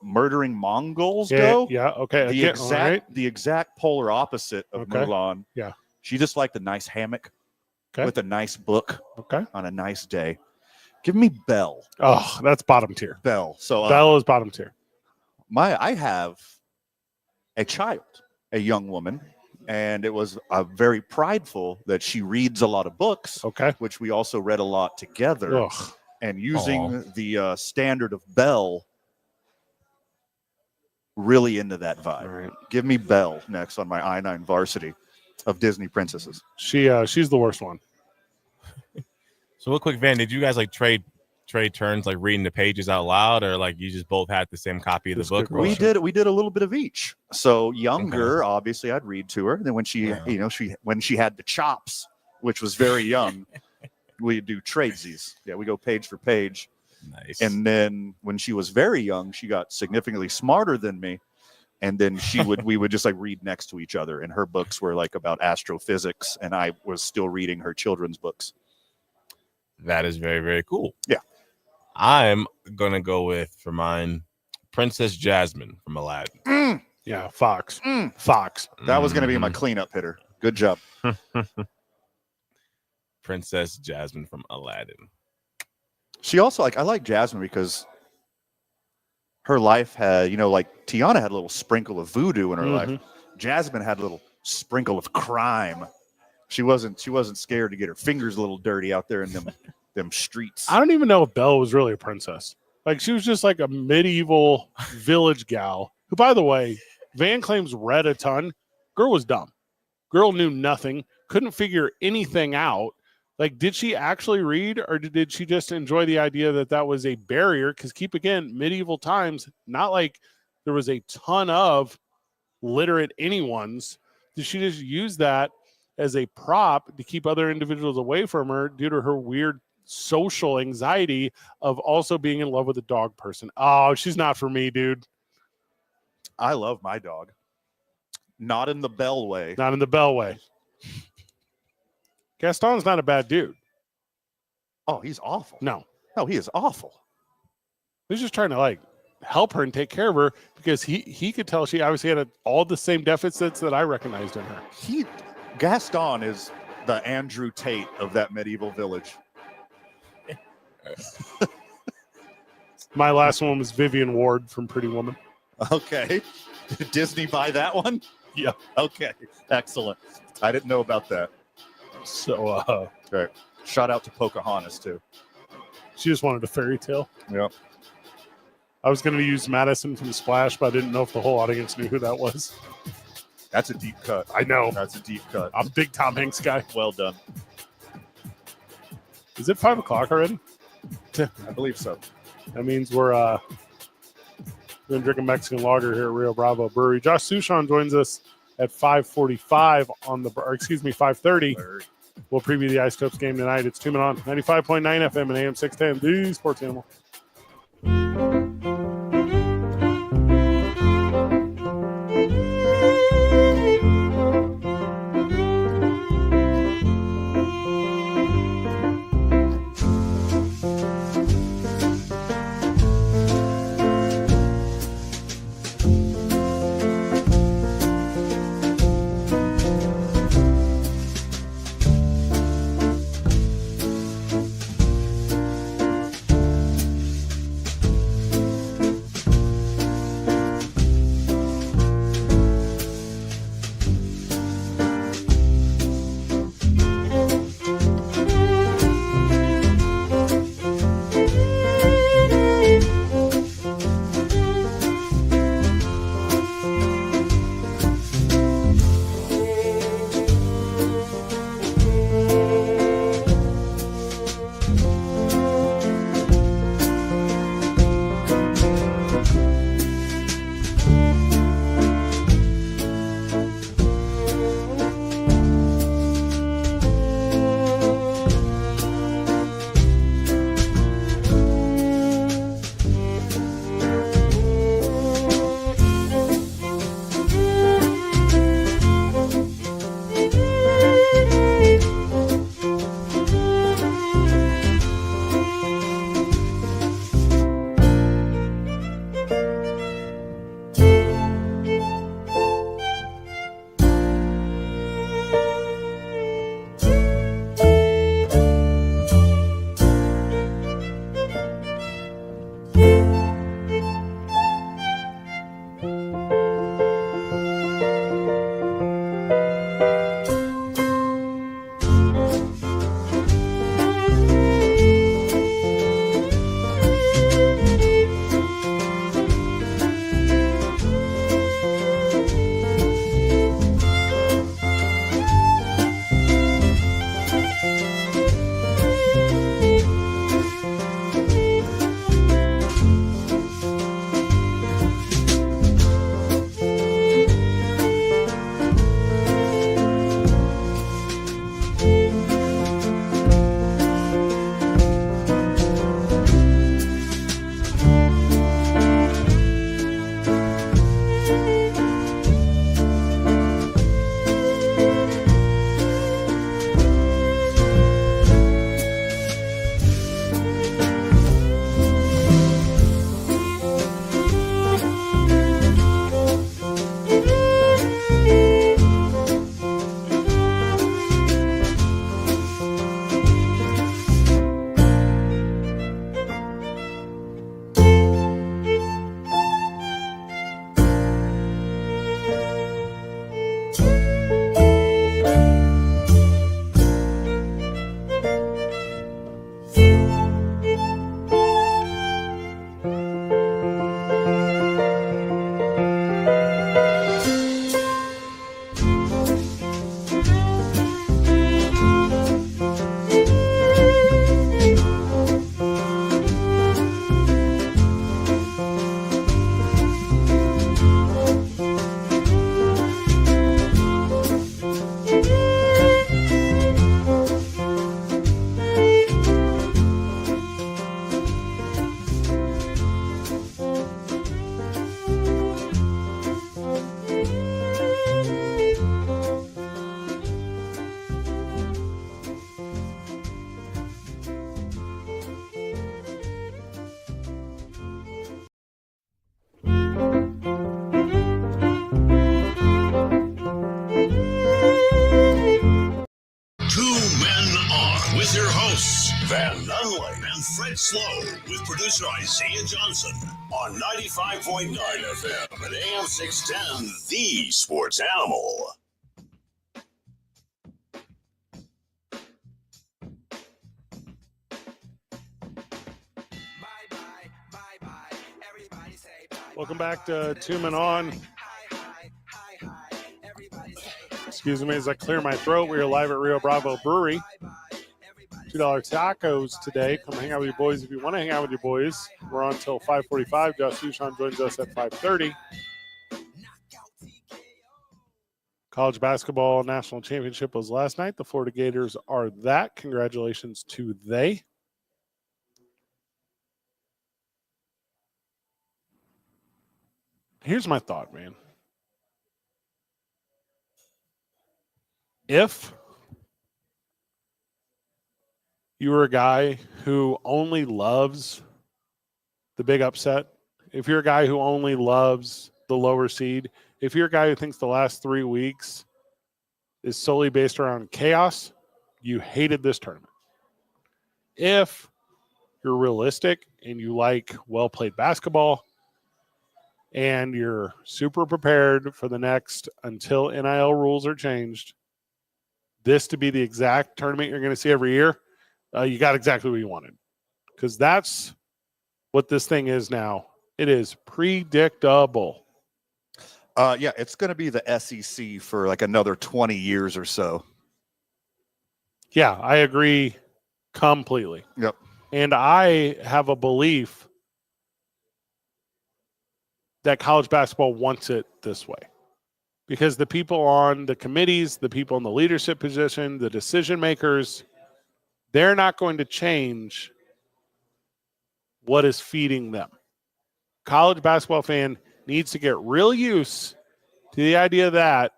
murdering Mongols go. Yeah. Okay. The exact polar opposite of Okay. Mulan. Yeah. She just liked a nice hammock Okay. with a nice book Okay. on a nice day. Give me Belle. Oh, that's bottom tier. Belle. So Belle is bottom tier. I have a child, a young woman, and it was very prideful that she reads a lot of books, Okay. which we also read a lot together. Ugh. And using the standard of Belle, really into that vibe. All right. Give me Belle next on my I-9 Varsity of Disney princesses. She's the worst one. So real quick, Van, did you guys like trade trade turns, like reading the pages out loud, or like you just both had the same copy of the That's a book? good or question. We did a little bit of each. So younger, obviously, I'd read to her. Then when she, when she had the chops, which was very young, we do tradesies. Yeah, we go page for page. Nice. And then when she was very young, she got significantly smarter than me. And then we would just like read next to each other. And her books were like about astrophysics, and I was still reading her children's books. That is very, very cool. Yeah. I'm gonna go with, for mine, Princess Jasmine from Aladdin. Yeah, Fox. Fox. That was going to be my cleanup hitter. Good job. Princess Jasmine from Aladdin. She also I like Jasmine because her life had, like Tiana had a little sprinkle of voodoo in her life. Jasmine had a little sprinkle of crime. She wasn't scared to get her fingers a little dirty out there in them streets. I don't even know if Belle was really a princess. Like, she was just like a medieval village gal who, by the way, Van claims read a ton. Girl was dumb. Girl knew nothing, couldn't figure anything out. Like, did she actually read, or did she just enjoy the idea that was a barrier? Because again, medieval times, not like there was a ton of literate anyone's. Did she just use that as a prop to keep other individuals away from her due to her weird social anxiety of also being in love with a dog person? Oh, she's not for me, dude. I love my dog. Not in the Belle way. Not in the Belle way. Gaston's not a bad dude. Oh, he's awful. No, he is awful. he's just trying to like help her and take care of her because he could tell she obviously had all the same deficits that I recognized in her. Gaston is the Andrew Tate of that medieval village. My last one was Vivian Ward from Pretty Woman. Okay. Did Disney buy that one? Yeah. Okay. Excellent. I didn't know about that. So Right. Shout out to Pocahontas too. she just wanted a fairy tale. Yeah. I was going to use Madison from Splash, but I didn't know if the whole audience knew who that was. That's a deep cut. I know. That's a deep cut. I'm a big Tom Hanks guy. Well done. Is it 5 o'clock already? I believe so. That means we're going to drink a Mexican lager here at Rio Bravo Brewery. Josh Sushon joins us at 5:45 on the, or excuse me, 5:30. We'll preview the Ice Cubs game tonight. It's Tuning On 95.9 FM and AM 610, the Sports Animal. Van Nunley and Fred Slow with producer Isaiah Johnson on 95.9 FM and AM 610, The Sports Animal. Welcome back to Two Men On. Excuse me as I clear my throat. We are live at Rio Bravo Brewery. $2 tacos today. Come hang out with your boys if you want to hang out with your boys. We're on until 5:45. Josh Ushan joins us at 5:30. College basketball national championship was last night. The Florida Gators are that. Congratulations to they. Here's my thought, man. If you were a guy who only loves the big upset, if you're a guy who only loves the lower seed, if you're a guy who thinks the last 3 weeks is solely based around chaos, you hated this tournament. If you're realistic and you like well-played basketball and you're super prepared for the next until NIL rules are changed, this to be the exact tournament you're going to see every year, you got exactly what you wanted. Because that's what this thing is now. It is predictable. Yeah, it's going to be the SEC for like another 20 years or so. Yeah, I agree completely. Yep. And I have a belief that college basketball wants it this way. Because the people on the committees, the people in the leadership position, the decision makers, they're not going to change what is feeding them. College basketball fan needs to get real used to the idea that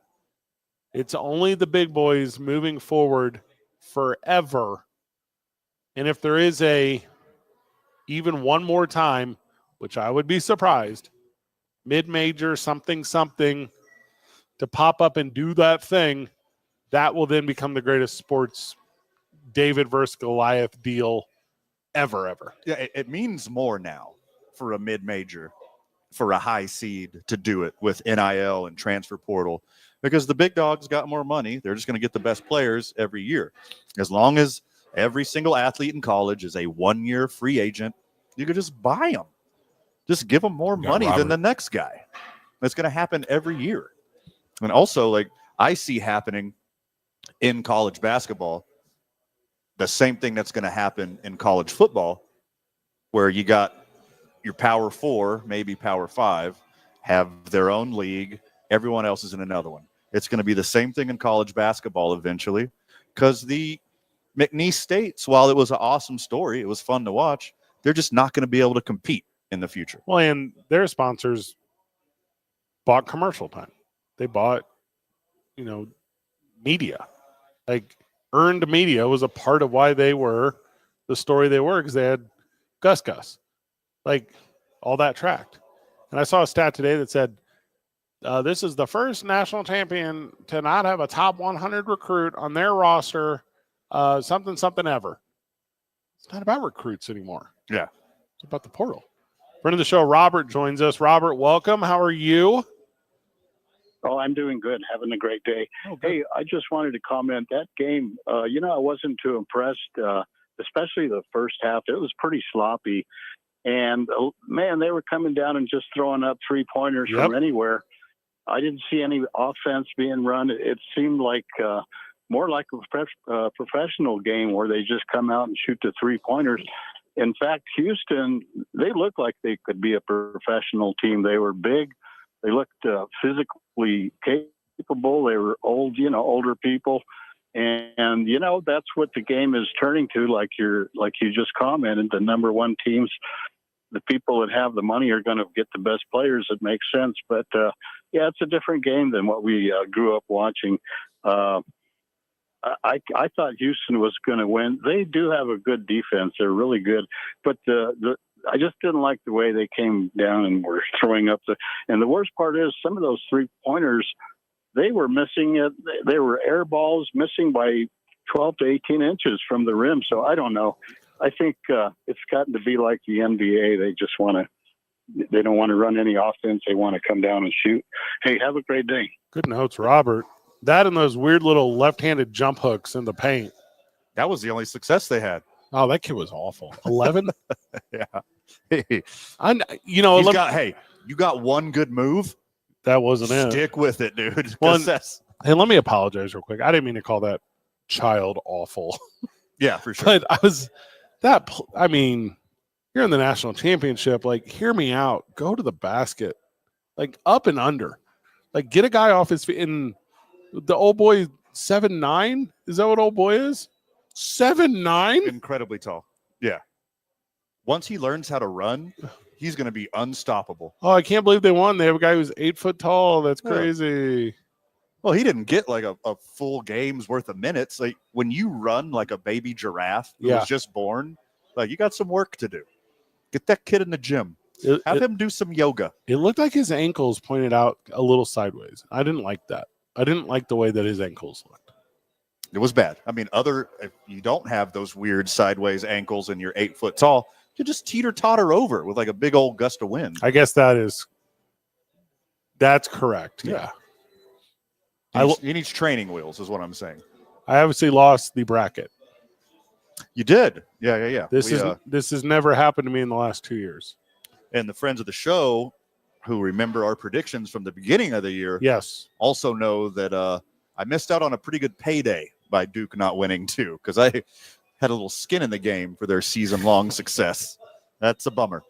it's only the big boys moving forward forever. And if there is even one more time, which I would be surprised, mid-major something to pop up and do that thing, that will then become the greatest sports David versus Goliath deal ever. Yeah, it means more now for a mid-major, for a high seed to do it with NIL and transfer portal, because the big dogs got more money. They're just going to get the best players every year. As long as every single athlete in college is a 1-year free agent, you could just buy them. Just give them more money than the next guy. That's going to happen every year. And also, like, I see happening in college basketball, the same thing that's going to happen in college football, where you got your Power 4, maybe Power 5, have their own league. Everyone else is in another one. It's going to be the same thing in college basketball eventually, because the McNeese States, while it was an awesome story, it was fun to watch, they're just not going to be able to compete in the future. Well, and their sponsors bought commercial time. They bought, media. Like, earned media was a part of why they were the story they were, because they had Gus. Like, all that tracked. And I saw a stat today that said, this is the first national champion to not have a top 100 recruit on their roster, something ever. It's not about recruits anymore. Yeah. It's about the portal. Friend of the show, Robert, joins us. Robert, welcome. How are you? Oh, I'm doing good. Having a great day. Oh, hey, I just wanted to comment that game. I wasn't too impressed, especially the first half. It was pretty sloppy. And, man, they were coming down and just throwing up three-pointers from anywhere. I didn't see any offense being run. It seemed like more like a professional game where they just come out and shoot the three-pointers. In fact, Houston, they looked like they could be a professional team. They were big. They looked physically capable. They were old, older people. And that's what the game is turning to, like you just commented. The number one teams, the people that have the money are going to get the best players. It makes sense. But, it's a different game than what we grew up watching. I thought Houston was going to win. They do have a good defense. They're really good. But I just didn't like the way they came down and were throwing up and the worst part is some of those three-pointers, they were missing it. They were air balls missing by 12 to 18 inches from the rim. So I don't know. I think it's gotten to be like the NBA. They don't want to run any offense. They want to come down and shoot. Hey, have a great day. Good notes, Robert. That and those weird little left-handed jump hooks in the paint. That was the only success they had. Oh, that kid was awful. 11? Yeah. Hey, you know, you got one good move. that wasn't it. Stick with it, dude. Well, That's- Hey, let me apologize real quick. I didn't mean to call that child awful. yeah, for sure. But I mean, you're in the national championship. Like, hear me out. Go to the basket. Like, up and under. Like, get a guy off his feet. And the old boy, 7'9"? Is that what old boy is? 7'9"? Incredibly tall. Yeah. Once he learns how to run, he's going to be unstoppable. Oh, I can't believe they won. They have a guy who's 8 foot tall. That's Yeah. crazy. Well, he didn't get like a full game's worth of minutes. Like when you run like a baby giraffe who Yeah. was just born, like you got some work to do. Get that kid in the gym. Have him do some yoga. It looked like his ankles pointed out a little sideways. I didn't like that. I didn't like the way that his ankles looked. It was bad. I mean, if you don't have those weird sideways ankles and you're 8 foot tall, you just teeter totter over with like a big old gust of wind. I guess that's correct. Yeah. He needs training wheels, is what I'm saying. I obviously lost the bracket. You did. Yeah. This has never happened to me in the last 2 years. And the friends of the show who remember our predictions from the beginning of the year Yes. also know that I missed out on a pretty good payday by Duke not winning too, because I had a little skin in the game for their season-long success. That's a bummer.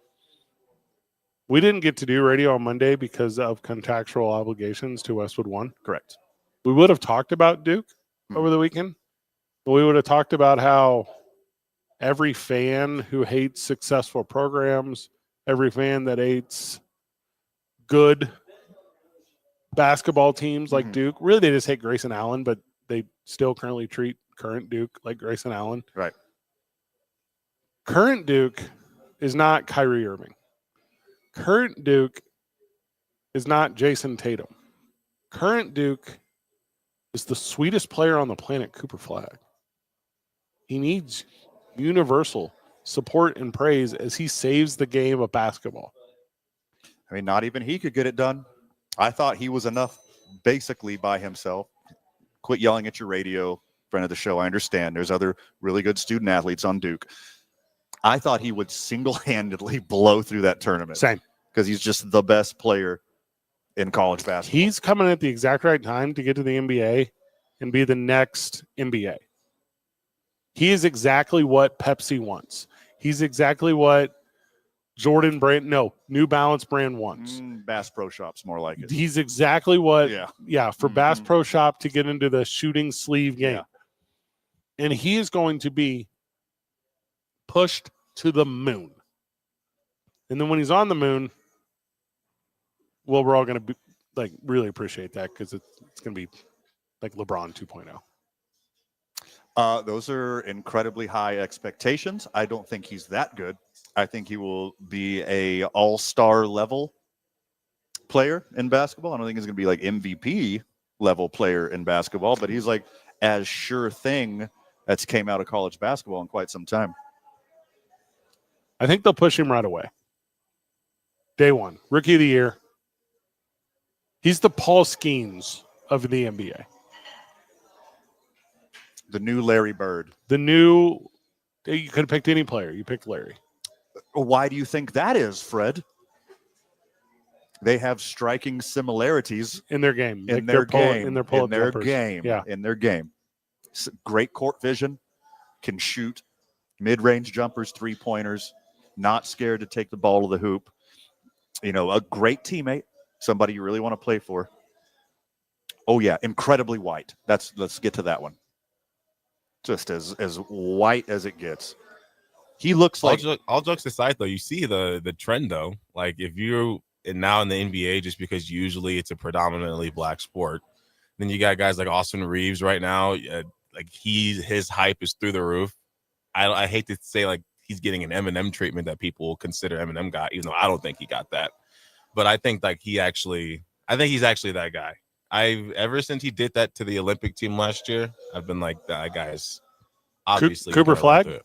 We didn't get to do radio on Monday because of contractual obligations to Westwood One. Correct. We would have talked about Duke over the weekend. But we would have talked about how every fan who hates successful programs, every fan that hates good basketball teams like Duke, really they just hate Grayson Allen, but they still currently treat current Duke like Grayson Allen. Right. Current Duke is not Kyrie Irving. Current Duke is not Jason Tatum. Current Duke is the sweetest player on the planet, Cooper Flagg. He needs universal support and praise as he saves the game of basketball. I mean, not even he could get it done. I thought he was enough basically by himself. Quit yelling at your radio, friend of the show. I understand. There's other really good student athletes on Duke. I thought he would single-handedly blow through that tournament. Same. Because he's just the best player in college basketball. He's coming at the exact right time to get to the NBA and be the next NBA. He is exactly what Pepsi wants. He's exactly what New Balance brand wants. Bass Pro Shop's more like it. He's exactly what, for Bass Mhm. Pro Shop to get into the shooting sleeve game. Yeah. And he is going to be pushed to the moon. And then when he's on the moon, well, we're all going to be like really appreciate that because it's going to be like LeBron 2.0. Those are incredibly high expectations. I don't think he's that good. I think he will be a all-star level player in basketball. I don't think he's going to be like MVP level player in basketball, but he's like as sure thing that's came out of college basketball in quite some time. I think they'll push him right away. Day one, rookie of the year. He's the Paul Skeens of the NBA. The new Larry Bird. You could have picked any player. You picked Larry. Why do you think that is, Fred? They have striking similarities In their game. in their game. In their pull-up in their jumpers. game. Yeah. In their game. Great court vision. Can shoot mid-range jumpers, three-pointers. Not scared to take the ball to the hoop. You know, a great teammate. Somebody you really want to play for. Oh, yeah. Incredibly white. Let's get to that one. Just as white as it gets. He looks like all jokes aside, though, you see the trend, though. Like, if you're now in the NBA, just because usually it's a predominantly black sport, then you got guys like Austin Reeves right now. Like, his hype is through the roof. I hate to say, like, he's getting an Eminem treatment that people consider Eminem got, even though I don't think he got that. But I think, like, he's actually that guy. Ever since he did that to the Olympic team last year, I've been like, that guy is obviously Cooper Flagg?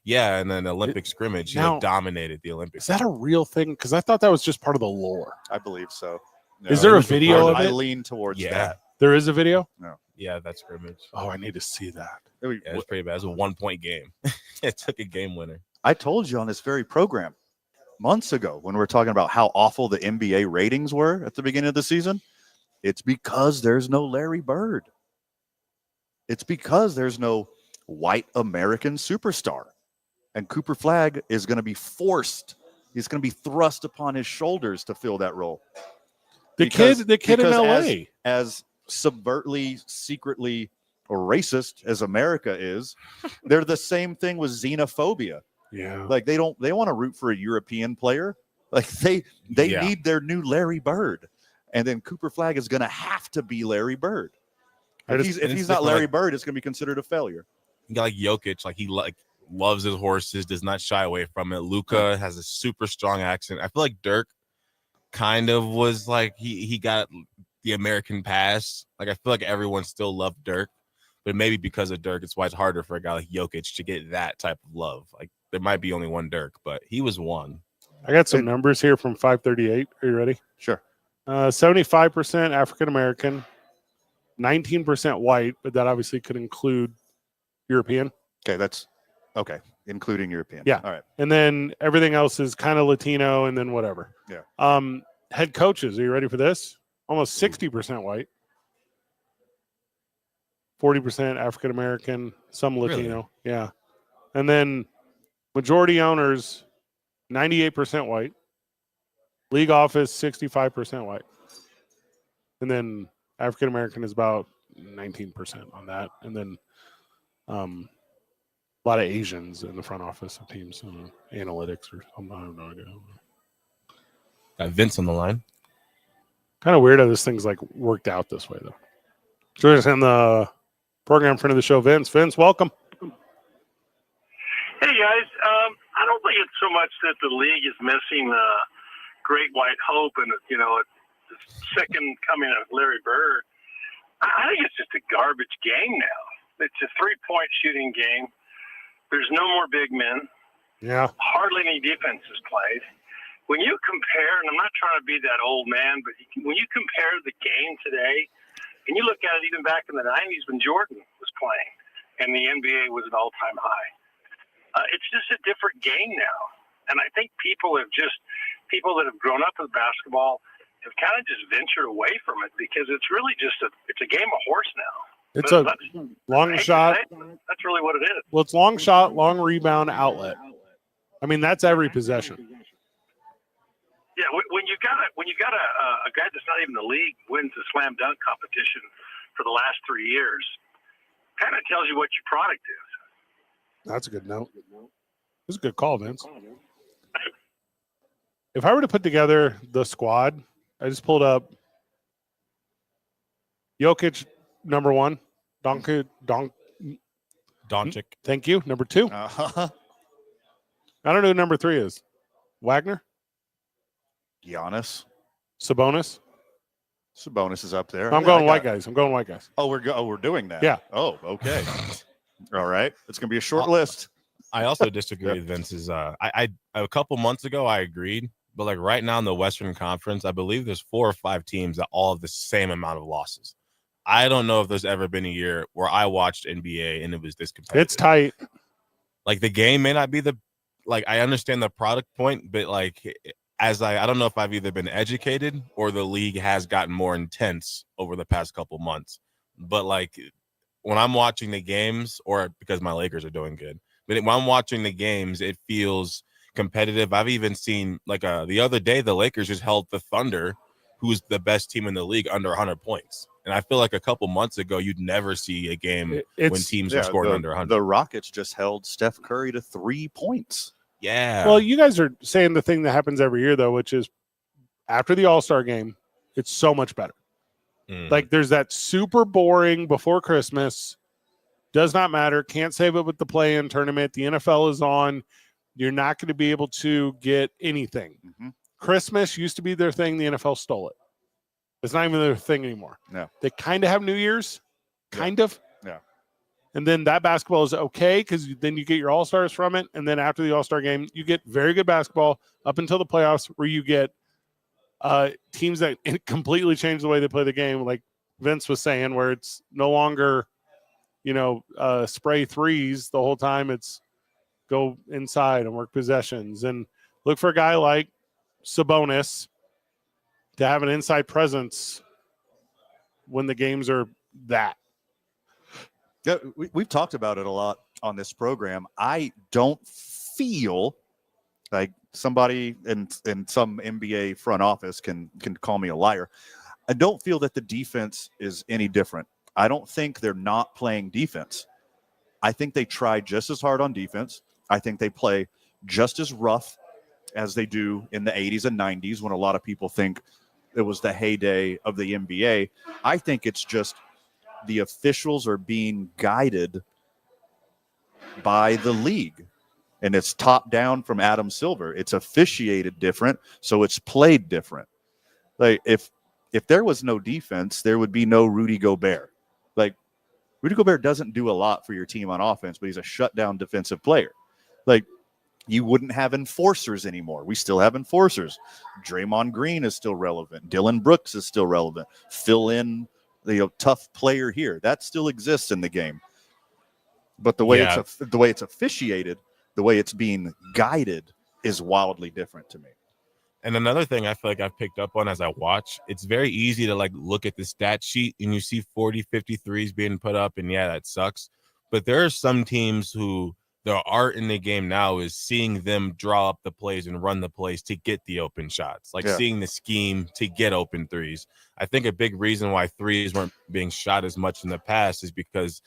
Yeah, and then Olympic scrimmage, he now- like dominated the Olympics. Is that a real thing? Because I thought that was just part of the lore. I believe so. Is there it a was video part- of I it? lean towards Yeah. that. There is a video? Yeah, that scrimmage. Oh, I need to see that. Yeah, it was pretty bad. It was a 1-point game. It took a game winner. I told you on this very program months ago when we were talking about how awful the NBA ratings were at the beginning of the season. It's because there's no Larry Bird. It's because there's no white American superstar. And Cooper Flagg is going to be forced. He's going to be thrust upon his shoulders to fill that role. The kid in because LA. as subvertly, secretly, or racist as America is, they're the same thing with xenophobia. Yeah. Like they want to root for a European player. Like they Yeah. need their new Larry Bird. And then Cooper Flagg is going to have to be Larry Bird. If he's not Larry Bird, it's going to be considered a failure. You got like Jokic, like he loves his horses, does not shy away from it. Luka has a super strong accent. I feel like Dirk kind of was like he got the American pass. Like I feel like everyone still loved Dirk, but maybe because of Dirk, it's why it's harder for a guy like Jokic to get that type of love. Like there might be only one Dirk, but he was one. I got some numbers here from 538. Are you ready? Sure. 75% African American, 19% white, but that obviously could include European. Okay, that's okay, including European. Yeah. All right. And then everything else is kind of Latino and then whatever. Yeah. Head coaches, are you ready for this? Almost 60% white, 40% African American, some Latino. Really? Yeah. And then majority owners, 98% white. League office, 65% white. And then African American is about 19% on that. And then a lot of Asians in the front office of teams, analytics or something. I have no idea. Got Vince on the line. Kind of weird how this thing's like worked out this way, though. Joining us in the program friend of the show, Vince. Vince, welcome. Hey guys, I don't think it's so much that the league is missing great white hope and the second coming of Larry Bird. I think it's just a garbage game now. It's a 3-point shooting game. There's no more big men. Yeah. Hardly any defense is played. When you compare, and I'm not trying to be that old man, but when you compare the game today, and you look at it even back in the 90s when Jordan was playing and the NBA was an all-time high, it's just a different game now. And I think people that have grown up with basketball have kind of just ventured away from it because it's really just it's a game of horse now. It's a long shot. That's really what it is. Well, it's long shot, long rebound, outlet. I mean, that's every possession. Yeah, when you got a guy that's not even in the league wins the slam dunk competition for the last 3 years, kind of tells you what your product is. That's a good note. This is a good call, Vince. If I were to put together the squad, I just pulled up Jokic, number 1. Doncic. Thank you. Number 2. Uh-huh. I don't know who number 3 is. Wagner? Giannis. Sabonis? Sabonis is up there. I'm going white guys. Oh, we're doing that. Yeah. Oh, okay. All right. It's going to be a short list. I also disagree with Vince's. I a couple months ago I agreed, but like right now in the Western Conference, I believe there's 4 or 5 teams that all have the same amount of losses. I don't know if there's ever been a year where I watched NBA and it was this competitive. It's tight. Like the game may not be I understand the product point, but like I don't know if I've either been educated or the league has gotten more intense over the past couple months. But like when I'm watching the games, or because my Lakers are doing good, but when I'm watching the games, it feels competitive. I've even seen the other day, the Lakers just held the Thunder, who's the best team in the league, under 100 points. And I feel like a couple months ago, you'd never see a game when teams are scoring under 100. The Rockets just held Steph Curry to 3 points. Yeah. Well, you guys are saying the thing that happens every year, though, which is after the All-Star game, it's so much better. Like there's that super boring before Christmas, does not matter, can't save it with the play-in tournament. The NFL is on. You're not going to be able to get anything. Mm-hmm. Christmas used to be their thing. The NFL stole it. It's not even their thing anymore. No. They kind of have New Year's. Kind of. Yeah. And then that basketball is okay because then you get your all-stars from it. And then after the all-star game, you get very good basketball up until the playoffs where you get teams that completely change the way they play the game, like Vince was saying, where it's no longer, spray threes the whole time. It's go inside and work possessions. And look for a guy like Sabonis to have an inside presence when the games are that. Yeah, we've talked about it a lot on this program. I don't feel like somebody in some NBA front office can call me a liar. I don't feel that the defense is any different. I don't think they're not playing defense. I think they try just as hard on defense. I think they play just as rough as they do in the 80s and 90s when a lot of people think it was the heyday of the NBA. I think it's just the officials are being guided by the league, and it's top down from Adam Silver. It's officiated different, so it's played different. Like if there was no defense, there would be no Rudy Gobert. Like Rudy Gobert doesn't do a lot for your team on offense, but he's a shutdown defensive player. Like you wouldn't have enforcers anymore. We still have enforcers. Draymond Green is still relevant. Dylan Brooks is still relevant. Fill in the tough player here. That still exists in the game. But the way it's officiated, the way it's being guided is wildly different to me. And another thing I feel like I've picked up on as I watch, it's very easy to like look at the stat sheet and you see 40, 53s being put up, and yeah, that sucks. But there are some teams who the art in the game now is seeing them draw up the plays and run the plays to get the open shots, seeing the scheme to get open threes. I think a big reason why threes weren't being shot as much in the past is because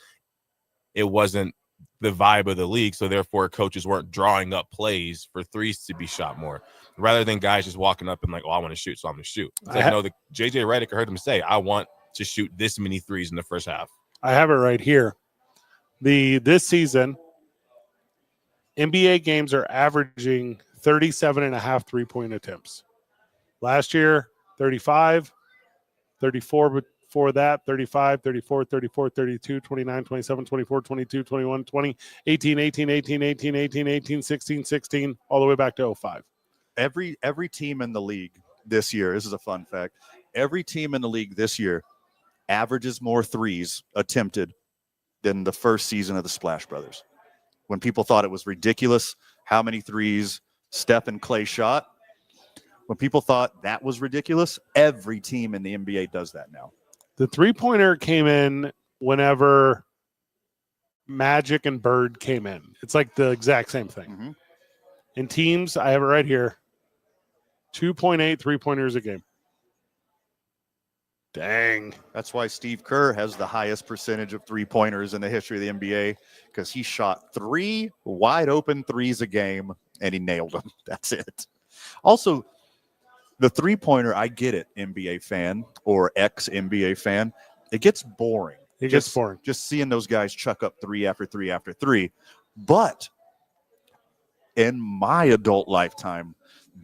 it wasn't the vibe of the league. So therefore coaches weren't drawing up plays for threes to be shot more, rather than guys just walking up and like, oh, I want to shoot, so I'm going to shoot. It's like, no, the JJ Redick, I heard him say, I want to shoot this many threes in the first half. I have it right here. This season, NBA games are averaging 37.5 three-point attempts. Last year, 35, 34 before that, 35, 34, 34, 32, 29, 27, 24, 22, 21, 20, 18, 18, 18, 18, 18, 18, 16, 16, all the way back to 05. Every team in the league this year, this is a fun fact, every team in the league this year averages more threes attempted than the first season of the Splash Brothers. When people thought it was ridiculous how many threes Steph and Clay shot, when people thought that was ridiculous, every team in the NBA does that now. The three-pointer came in whenever Magic and Bird came in. It's like the exact same thing. Mm-hmm. In teams, I have it right here, 2.8 three-pointers a game. Dang. That's why Steve Kerr has the highest percentage of three-pointers in the history of the NBA, because he shot 3 wide-open threes a game, and he nailed them. That's it. Also, the three-pointer, I get it, NBA fan or ex-NBA fan. It gets boring. It gets boring. Just seeing those guys chuck up 3 after 3 after 3. But in my adult lifetime,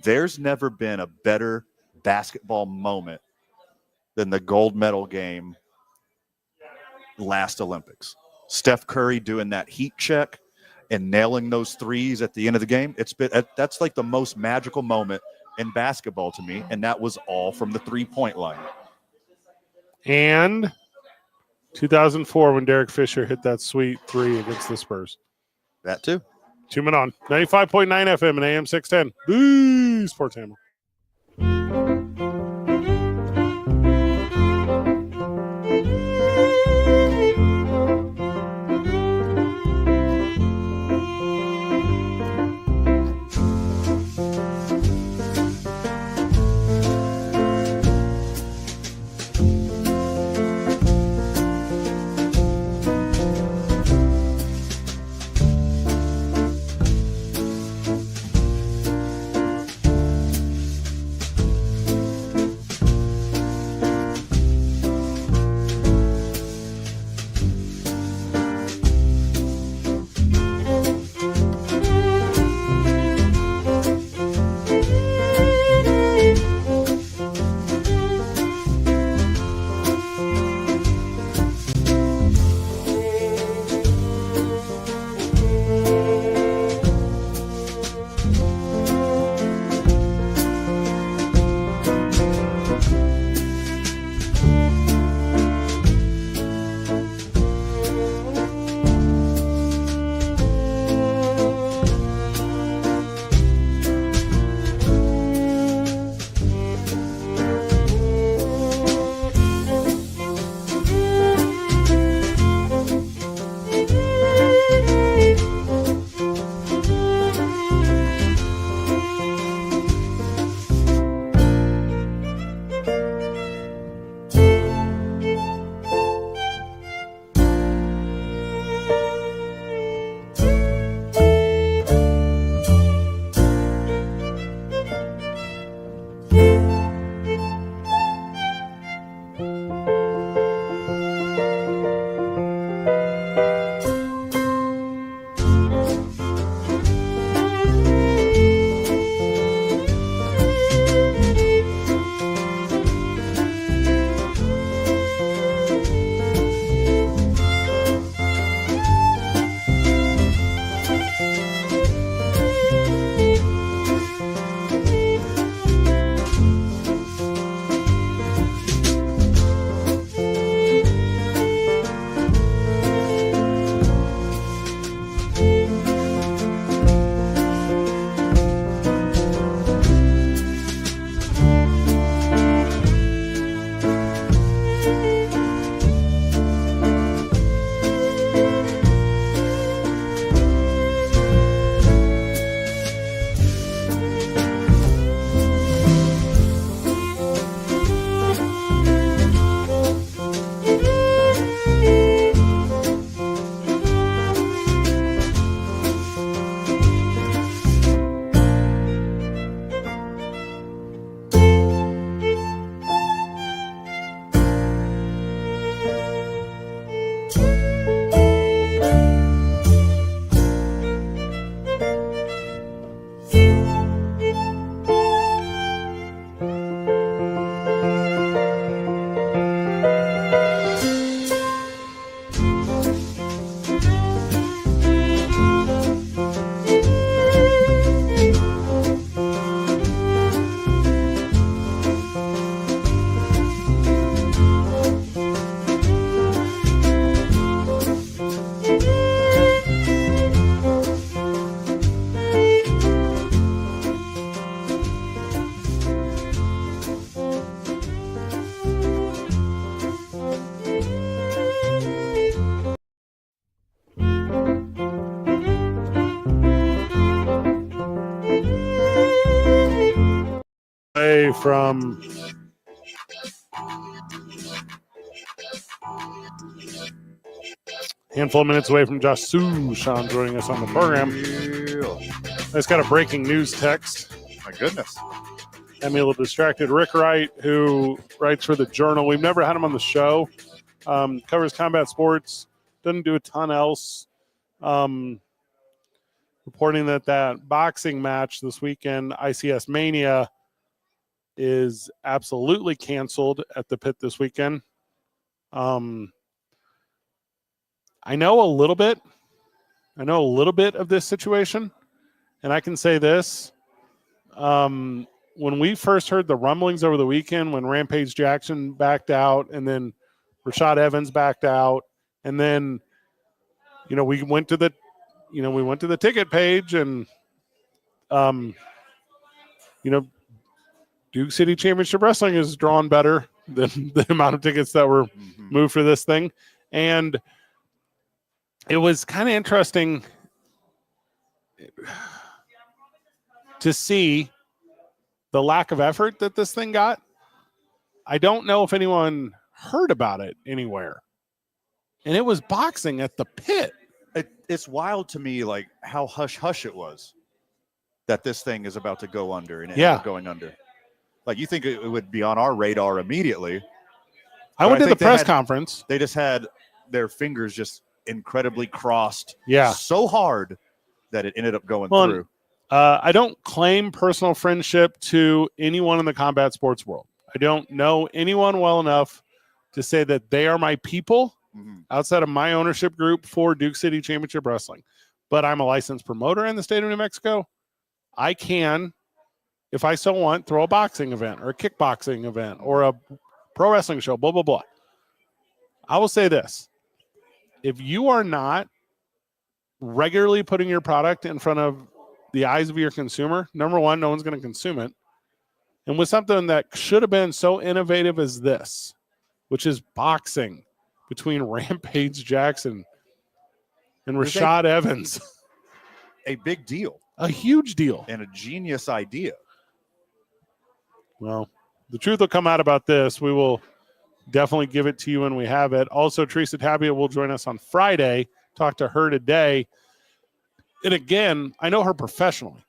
there's never been a better basketball moment than the gold medal game last Olympics. Steph Curry doing that heat check and nailing those threes at the end of the game. That's like the most magical moment in basketball to me, and that was all from the three-point line. And 2004 when Derek Fisher hit that sweet 3 against the Spurs. That too. 2 men on 95.9 FM and AM 610. Boo! Sports Animal. from handful of minutes away from Josh Sushan joining us on the program. I just got a breaking news text. My goodness. Got me a little distracted. Rick Wright, who writes for the Journal. We've never had him on the show. Covers combat sports. Doesn't do a ton else. Reporting that boxing match this weekend, ICS Mania, is absolutely canceled at the pit this weekend. I know a little bit. Of this situation, and I can say this. When we first heard the rumblings over the weekend, when Rampage Jackson backed out, and then Rashad Evans backed out, and then, we went to the ticket page, and, Duke City Championship Wrestling is drawn better than the amount of tickets that were moved for this thing. And it was kind of interesting to see the lack of effort that this thing got. I don't know if anyone heard about it anywhere. And it was boxing at the pit. It's wild to me, like, how hush-hush it was that this thing is about to go under and ended up going under. Like, you think it would be on our radar immediately. I went to the press conference. They just had their fingers just incredibly crossed so hard that it ended up going through. I don't claim personal friendship to anyone in the combat sports world. I don't know anyone well enough to say that they are my people outside of my ownership group for Duke City Championship Wrestling. But I'm a licensed promoter in the state of New Mexico. I can, if I so want, throw a boxing event or a kickboxing event or a pro wrestling show, blah, blah, blah. I will say this. If you are not regularly putting your product in front of the eyes of your consumer, number one, no one's going to consume it. And with something that should have been so innovative as this, which is boxing between Rampage Jackson and Rashad Evans. A big deal. A huge deal. And a genius idea. Well, the truth will come out about this. We will definitely give it to you when we have it. Also, Teresa Tapia will join us on Friday. Talk to her today. And again, I know her professionally.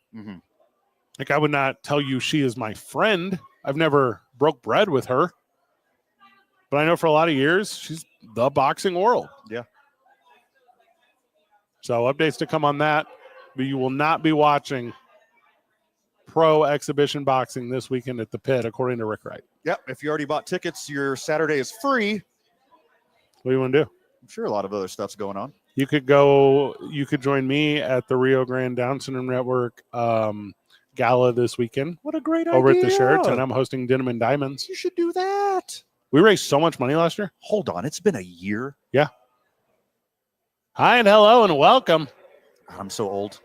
Like, I would not tell you she is my friend. I've never broke bread with her. But I know for a lot of years, she's the boxing world. Yeah. So updates to come on that. But you will not be watching pro exhibition boxing this weekend at the pit, according to Rick Wright. Yep. If you already bought tickets, your Saturday is free. What do you want to do? I'm sure a lot of other stuff's going on. You could join me at the Rio Grande Down Syndrome Network gala this weekend. What a great idea. Over at the Sheraton. I'm hosting Denim and Diamonds. You should do that. We raised so much money last year. Hold on. It's been a year. Yeah. Hi and hello and welcome. I'm so old.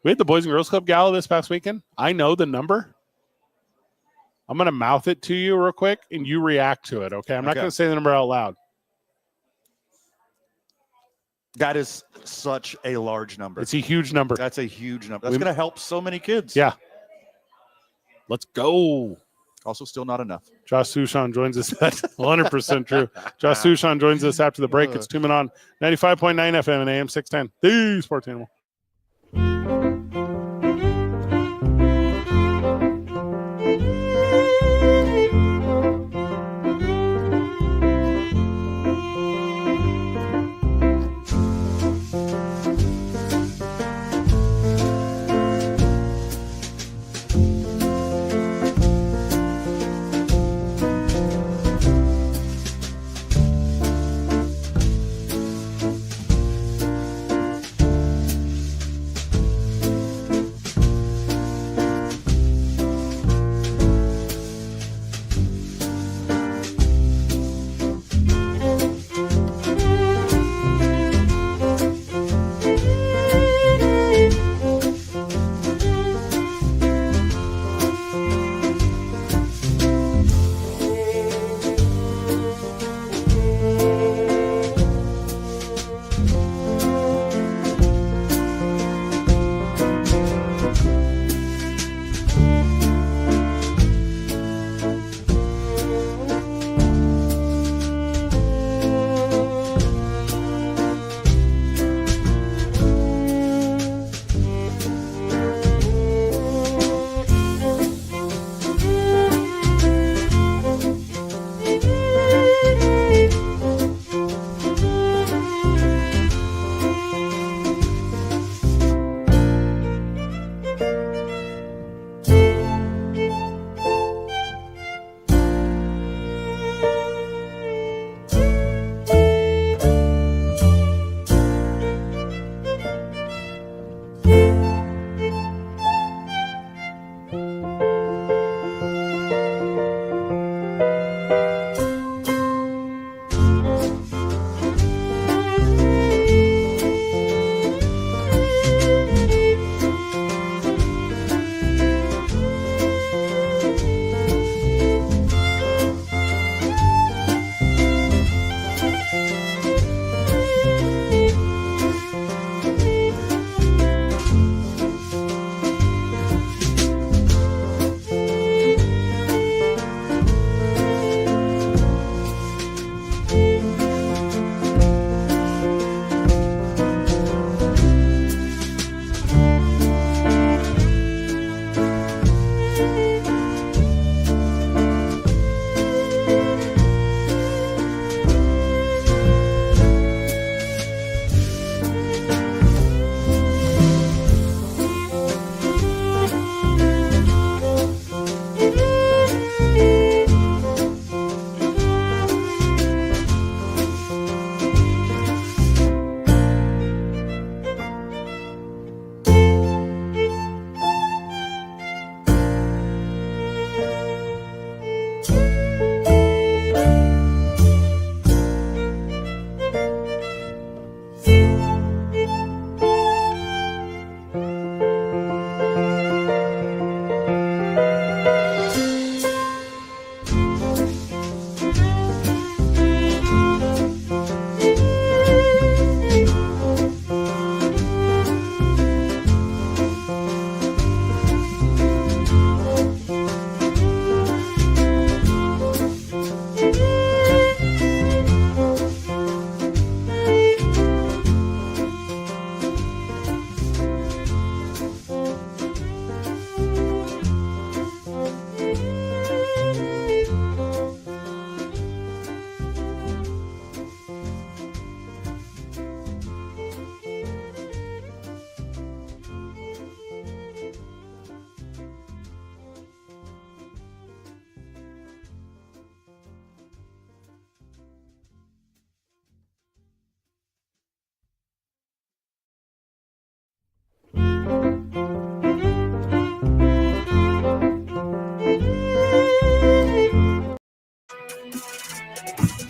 We had the Boys and Girls Club Gala this past weekend. I know the number. I'm going to mouth it to you real quick, and you react to it, okay? I'm not going to say the number out loud. That is such a large number. It's a huge number. That's a huge number. That's going to help so many kids. Yeah. Let's go. Also, still not enough. Josh Sushan joins us at 100% true. Josh Sushan joins us after the break. It's 2 Men On 95.9 FM and AM 610. The Sports Animal.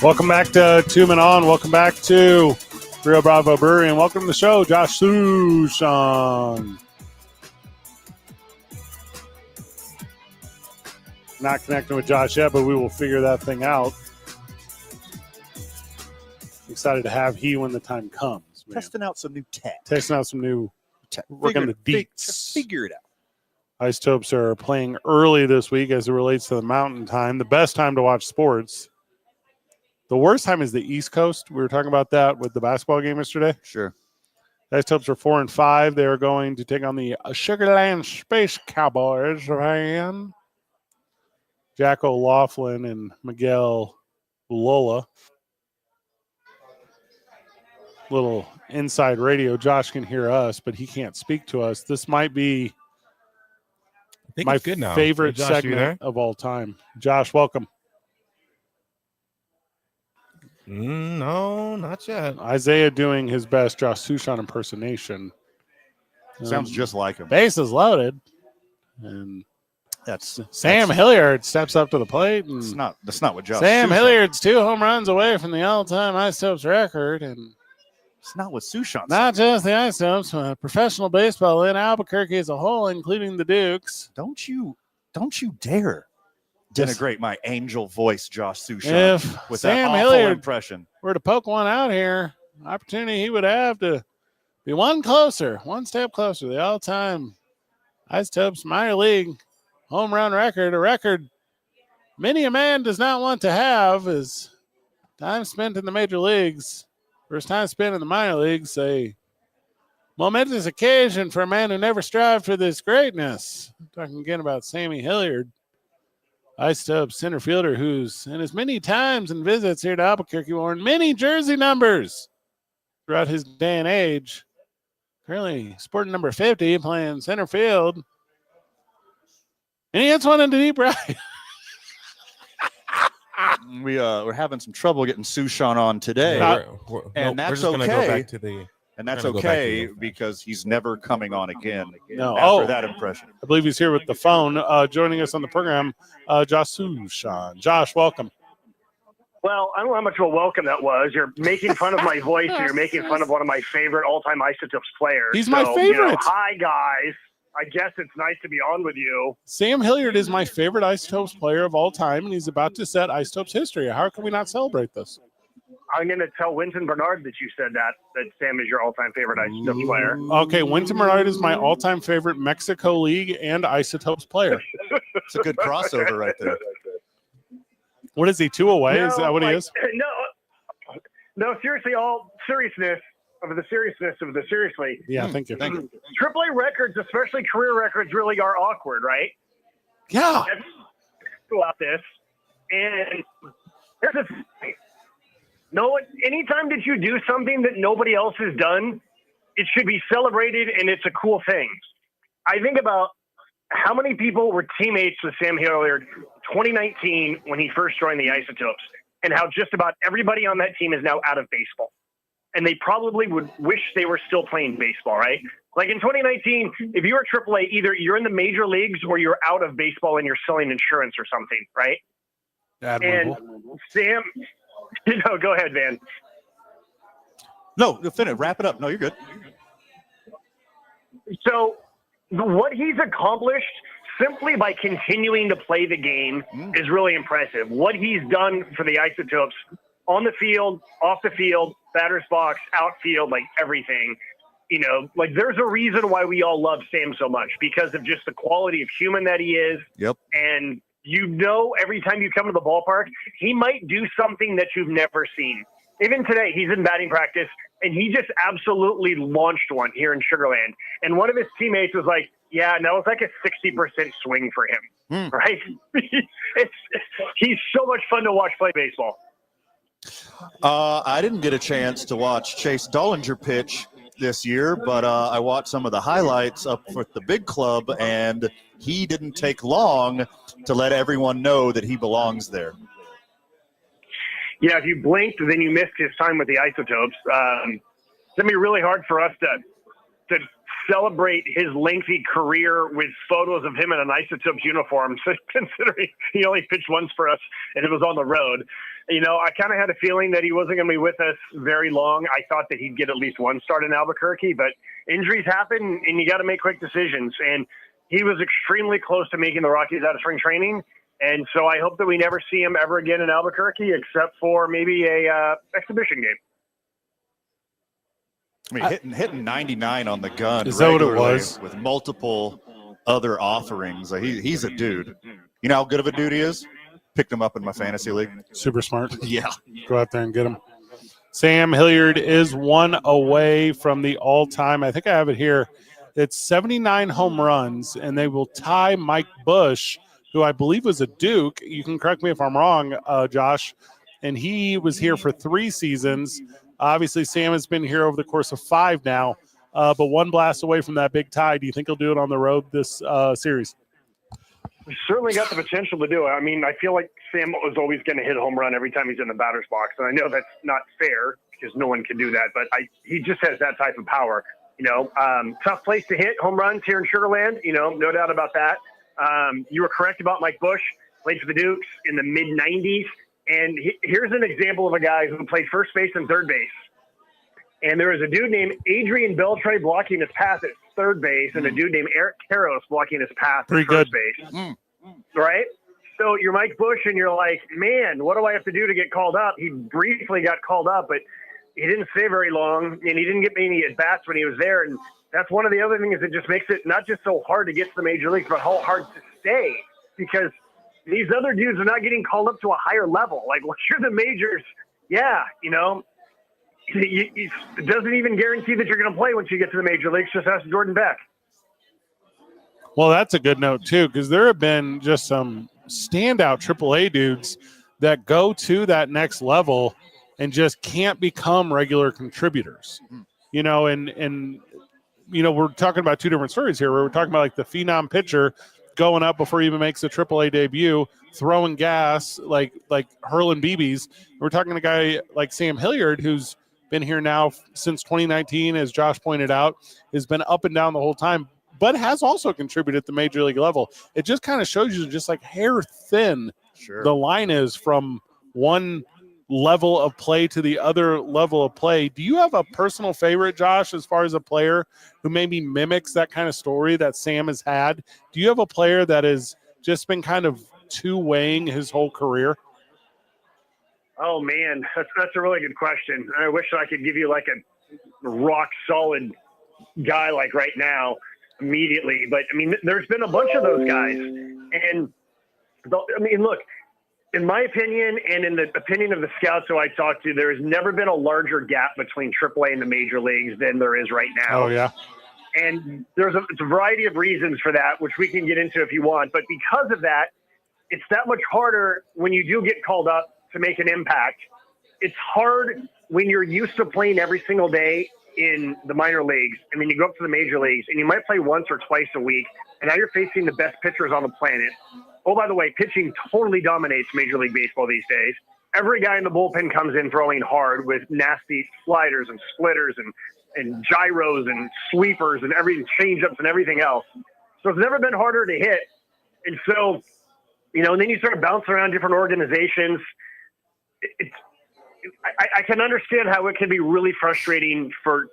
Welcome back to Two Men On. Welcome back to Rio Bravo Brewery, and welcome to the show, Josh Sushan. Not connecting with Josh yet, but we will figure that thing out. Excited to have he when the time comes. Man. Testing out some new tech. Testing out some new working the deets. Figure it out. Isotopes are playing early this week as it relates to the mountain time. The best time to watch sports. The worst time is the East Coast. We were talking about that with the basketball game yesterday. Sure. The Isotopes are 4-5. They are going to take on the Sugarland Space Cowboys, Van. Jack O'Laughlin and Miguel Lola. Little inside radio. Josh can hear us, but he can't speak to us. This might be my favorite segment of all time. Josh, welcome. No, not yet. Isaiah doing his best Josh Sushan impersonation. Sounds just like him. Bases loaded. And Sam Hilliard steps up to the plate. And that's not what Josh Sam Sushan. Hilliard's 2 home runs away from the all-time Isotopes record. And it's not what Sushan. Not just the Isotopes, professional baseball in Albuquerque as a whole, including the Dukes. Don't you dare denigrate my angel voice, Josh Sushan, If with Sam that awful Hilliard impression. were to poke one out here, opportunity he would have to be one step closer. The all-time Isotopes minor league home run record, a record many a man does not want to have, is time spent in the major leagues. First time spent in the minor leagues, a momentous occasion for a man who never strived for this greatness. I'm talking again about Sammy Hilliard, Isotopes center fielder who's in as many times and visits here to Albuquerque worn many jersey numbers throughout his day and age. Currently sporting number 50, playing center field. And he hits one into deep right. We're having some trouble getting Sushan on today, that's okay. And that's okay because he's never coming on again. After that impression. I believe he's here with the phone. Joining us on the program, Josh Sushan. Josh, welcome. Well, I don't know how much of a welcome that was. You're making fun of my voice, and you're making fun of one of my favorite all-time Isotopes players. He's my favorite. Hi, guys. I guess it's nice to be on with you. Sam Hilliard is my favorite Isotopes player of all time, and he's about to set Isotopes history. How can we not celebrate this? I'm going to tell Winton Bernard that you said that Sam is your all-time favorite Isotopes player. Okay, Winton Bernard is my all-time favorite Mexico League and Isotopes player. It's a good crossover right there. What is he, 2 away? No, is that what he is? No, seriously, all seriousness of the seriously. Yeah, thank you. AAA records, especially career records, really are awkward, right? Yeah. About this, and here's the thing. Anytime that you do something that nobody else has done, it should be celebrated, and it's a cool thing. I think about how many people were teammates with Sam Hilliard 2019 when he first joined the Isotopes, and how just about everybody on that team is now out of baseball. And they probably would wish they were still playing baseball, right? Like in 2019, if you were AAA, either you're in the major leagues or you're out of baseball and you're selling insurance or something, right? Admirable. And Sam, go ahead, Van. No, finish. Wrap it up. No, you're good. So what he's accomplished simply by continuing to play the game is really impressive. What he's done for the Isotopes on the field, off the field, batter's box, outfield, like everything. There's a reason why we all love Sam so much, because of just the quality of human that he is. Yep. And every time you come to the ballpark, he might do something that you've never seen. Even today, he's in batting practice, and he just absolutely launched one here in Sugarland. And one of his teammates was like, yeah, no, it's like a 60% swing for him, right? He's so much fun to watch play baseball. I didn't get a chance to watch Chase Dollinger pitch this year, but I watched some of the highlights up with the big club, and he didn't take long to let everyone know that he belongs there. Yeah, if you blinked, then you missed his time with the Isotopes. It's going to be really hard for us to celebrate his lengthy career with photos of him in an Isotopes uniform, considering he only pitched once for us and it was on the road. I kind of had a feeling that he wasn't going to be with us very long. I thought that he'd get at least one start in Albuquerque, but injuries happen, and you got to make quick decisions. And he was extremely close to making the Rockies out of spring training. And so I hope that we never see him ever again in Albuquerque, except for maybe a exhibition game. I mean, hitting 99 on the gun. Is that what it was? With multiple other offerings. He's a dude. You know how good of a dude he is? Picked him up in my fantasy league. Super smart. Yeah. Go out there and get him. Sam Hilliard is one away from the all-time. I think I have it here. It's 79 home runs, and they will tie Mike Bush, who I believe was a Duke. You can correct me if I'm wrong, Josh. And he was here for 3 seasons. Obviously, Sam has been here over the course of 5 now, but one blast away from that big tie. Do you think he'll do it on the road this series? He's certainly got the potential to do it. I mean, I feel like Sam was always going to hit a home run every time he's in the batter's box. And I know that's not fair because no one can do that, but he just has that type of power. Tough place to hit home runs here in Sugar Land, no doubt about that. You were correct about Mike Bush, played for the Dukes in the mid-'90s. And here's an example of a guy who played first base and third base. And there was a dude named Adrian Beltre blocking his path at third base and a dude named Eric Karros blocking his path at first base. Right? So you're Mike Bush and you're like, man, what do I have to do to get called up? He briefly got called up, but he didn't stay very long, and he didn't get many at-bats when he was there. And that's one of the other things that just makes it not just so hard to get to the major leagues, but how hard to stay, because these other dudes are not getting called up to a higher level. Like, once you're the majors, it doesn't even guarantee that you're going to play once you get to the major leagues. Just ask Jordan Beck. Well, that's a good note, too, because there have been just some standout AAA dudes that go to that next level and just can't become regular contributors. And we're talking about 2 different stories here. We're talking about like the phenom pitcher going up before he even makes a AAA debut, throwing gas, like hurling BBs. We're talking to a guy like Sam Hilliard, who's been here now since 2019, as Josh pointed out, has been up and down the whole time, but has also contributed at the major league level. It just kind of shows you just like hair thin the line is from one level of play to the other level of play. Do you have a personal favorite, Josh, as far as a player who maybe mimics that kind of story that Sam has had? Do you have a player that has just been kind of two-weighing his whole career? Oh, man, that's a really good question. I wish I could give you like a rock-solid guy like right now immediately. But, I mean, there's been a bunch of those guys. And, look, in my opinion, and in the opinion of the scouts who I talked to, there has never been a larger gap between AAA and the major leagues than there is right now. Oh, yeah. And there's a variety of reasons for that, which we can get into if you want. But because of that, it's that much harder when you do get called up to make an impact. It's hard when you're used to playing every single day in the minor leagues, and then you go up to the major leagues, and you might play once or twice a week, and now you're facing the best pitchers on the planet. Oh, by the way, pitching totally dominates Major League Baseball these days. Every guy in the bullpen comes in throwing hard with nasty sliders and splitters and gyros and sweepers and everything, change-ups and everything else. So it's never been harder to hit. And so, and then you start bouncing around different organizations. I can understand how it can be really frustrating for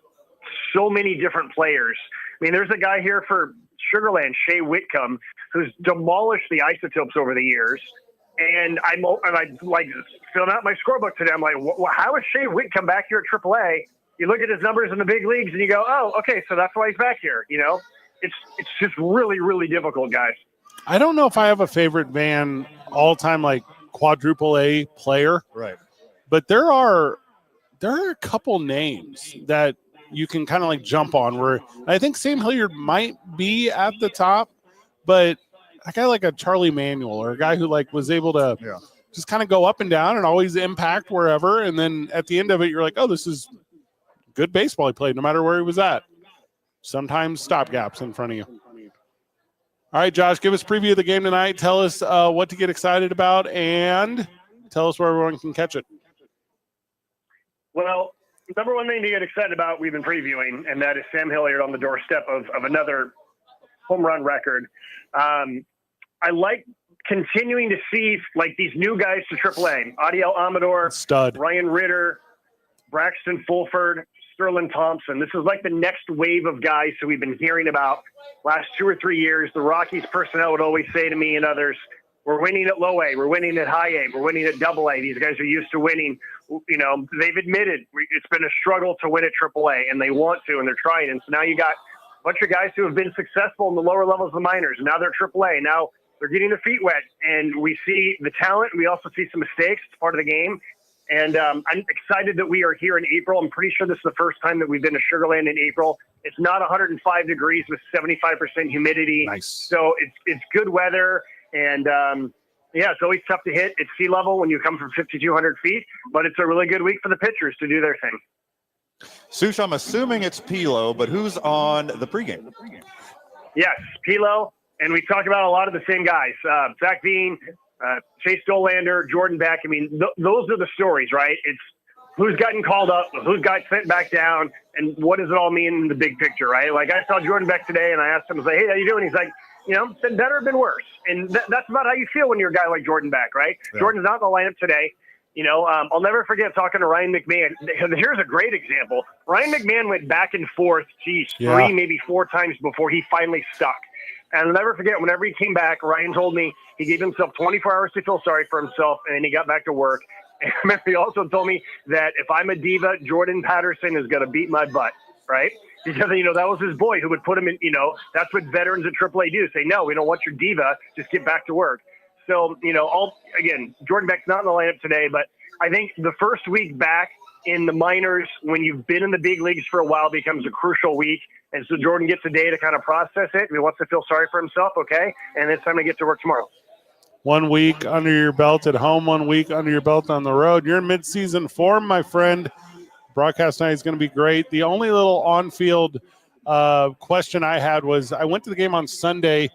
so many different players. I mean, there's a guy here for Sugar Land, Shea Whitcomb, who's demolished the Isotopes over the years. And I like filling out my scorebook today. I'm like, how is Shea Whitcomb back here at AAA? You look at his numbers in the big leagues and you go, oh, okay, so that's why he's back here. It's just really, really difficult, guys. I don't know if I have a favorite Van all-time like quadruple A player. Right. But there are a couple names that you can kind of like jump on where I think Sam Hilliard might be at the top, but a guy like a Charlie Manuel or a guy who like was able to just kind of go up and down and always impact wherever. And then at the end of it, you're like, oh, this is good baseball he played no matter where he was at. Sometimes stopgaps in front of you. All right, Josh, give us a preview of the game tonight. Tell us what to get excited about and tell us where everyone can catch it. Well, number one thing to get excited about we've been previewing, and that is Sam Hilliard on the doorstep of another home run record. I like continuing to see like these new guys to AAA. Adiel Amador, Stud. Ryan Ritter, Braxton Fulford, Sterling Thompson. This is like the next wave of guys who we've been hearing about last 2 or 3 years. The Rockies personnel would always say to me and others, we're winning at low A, we're winning at high A, we're winning at double A. These guys are used to winning. You know, they've admitted it's been a struggle to win at AAA, and they want to, and they're trying. And so now you got a bunch of guys who have been successful in the lower levels of the minors, and now they're AAA. Now they're getting their feet wet, and we see the talent, and we also see some mistakes. It's part of the game. And I'm excited that we are here in April. I'm pretty sure this is the first time that we've been to Sugar Land in April. It's not 105 degrees with 75% humidity. Nice. So it's good weather. And, yeah, it's always tough to hit at sea level when you come from 5,200 feet. But it's a really good week for the pitchers to do their thing. Sush, I'm assuming it's Pilo, but who's on the pregame? Yes, Pilo. And we talked about a lot of the same guys. Zach Bean, Chase Dolander, Jordan Beck. I mean, those are the stories, right? It's who's gotten called up, who's got sent back down, and what does it all mean in the big picture, right? Like I saw Jordan Beck today, and I asked him, I was like, hey, how you doing? He's like, you know, been better, been worse. And that's about how you feel when you're a guy like Jordan Beck, right? Yeah. Jordan's not in the lineup today. You know, I'll never forget talking to Ryan McMahon. Here's a great example. Ryan McMahon went back and forth, 3, maybe 4 times before he finally stuck. And I'll never forget, whenever he came back, Ryan told me he gave himself 24 hours to feel sorry for himself, and then he got back to work. And I remember he also told me that if I'm a diva, Jordan Patterson is going to beat my butt, right? Because, you know, that was his boy who would put him in, you know, that's what veterans at AAA do. Say, no, we don't want your diva. Just get back to work. So, you know, again, Jordan Beck's not in the lineup today, but I think the first week back in the minors, when you've been in the big leagues for a while, becomes a crucial week. And so Jordan gets a day to kind of process it. He wants to feel sorry for himself, okay? And it's time to get to work tomorrow. 1 week under your belt at home, 1 week under your belt on the road. You're in midseason form, my friend. Broadcast night is going to be great. The only little on-field question I had was I went to the game on Sunday.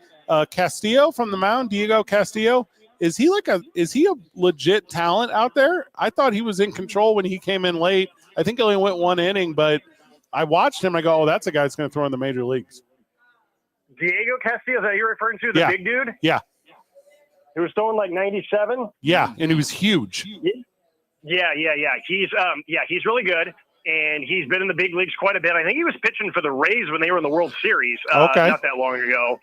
Castillo from the mound, Diego Castillo, is he a legit talent out there? I thought he was in control when he came in late. I think he only went 1 inning, but I watched him. I go, oh, that's a guy that's going to throw in the major leagues. Diego Castillo, is that you're referring to? The big dude? Yeah. He was throwing like 97? Yeah, and he was huge. Yeah. He's really good, and he's been in the big leagues quite a bit. I think he was pitching for the Rays when they were in the World Series not that long ago.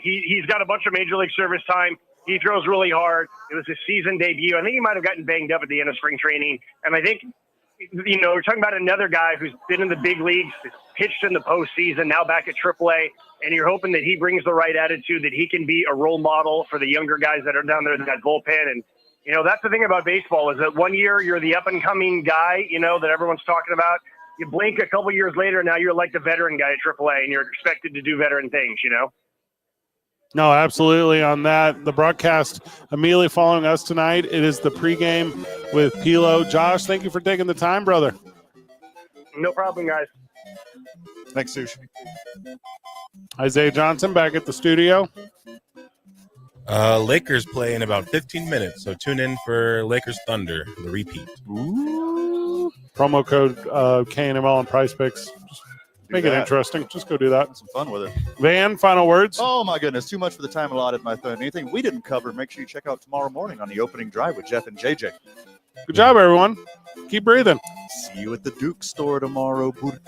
He's got a bunch of major league service time. He throws really hard. It was his season debut. I think he might have gotten banged up at the end of spring training, and I think – you know, we're talking about another guy who's been in the big leagues, pitched in the postseason, now back at AAA, and you're hoping that he brings the right attitude, that he can be a role model for the younger guys that are down there in that bullpen. And, you know, that's the thing about baseball is that 1 year you're the up-and-coming guy, you know, that everyone's talking about. You blink a couple years later, now you're like the veteran guy at AAA, and you're expected to do veteran things, you know? No, absolutely on that. The broadcast immediately following us tonight, it is the pregame with Pilo. Josh, thank you for taking the time, brother. No problem, guys. Thanks, Sush. Isaiah Johnson back at the studio. Lakers play in about 15 minutes, so tune in for Lakers Thunder, the repeat. Ooh. Promo code KNML on Price Picks. Make it interesting. Just go do that. Have some fun with it. Van, final words? Oh, my goodness. Too much for the time allotted, my friend. Anything we didn't cover, make sure you check out tomorrow morning on the opening drive with Jeff and JJ. Good job, everyone. Keep breathing. See you at the Duke store tomorrow, porque...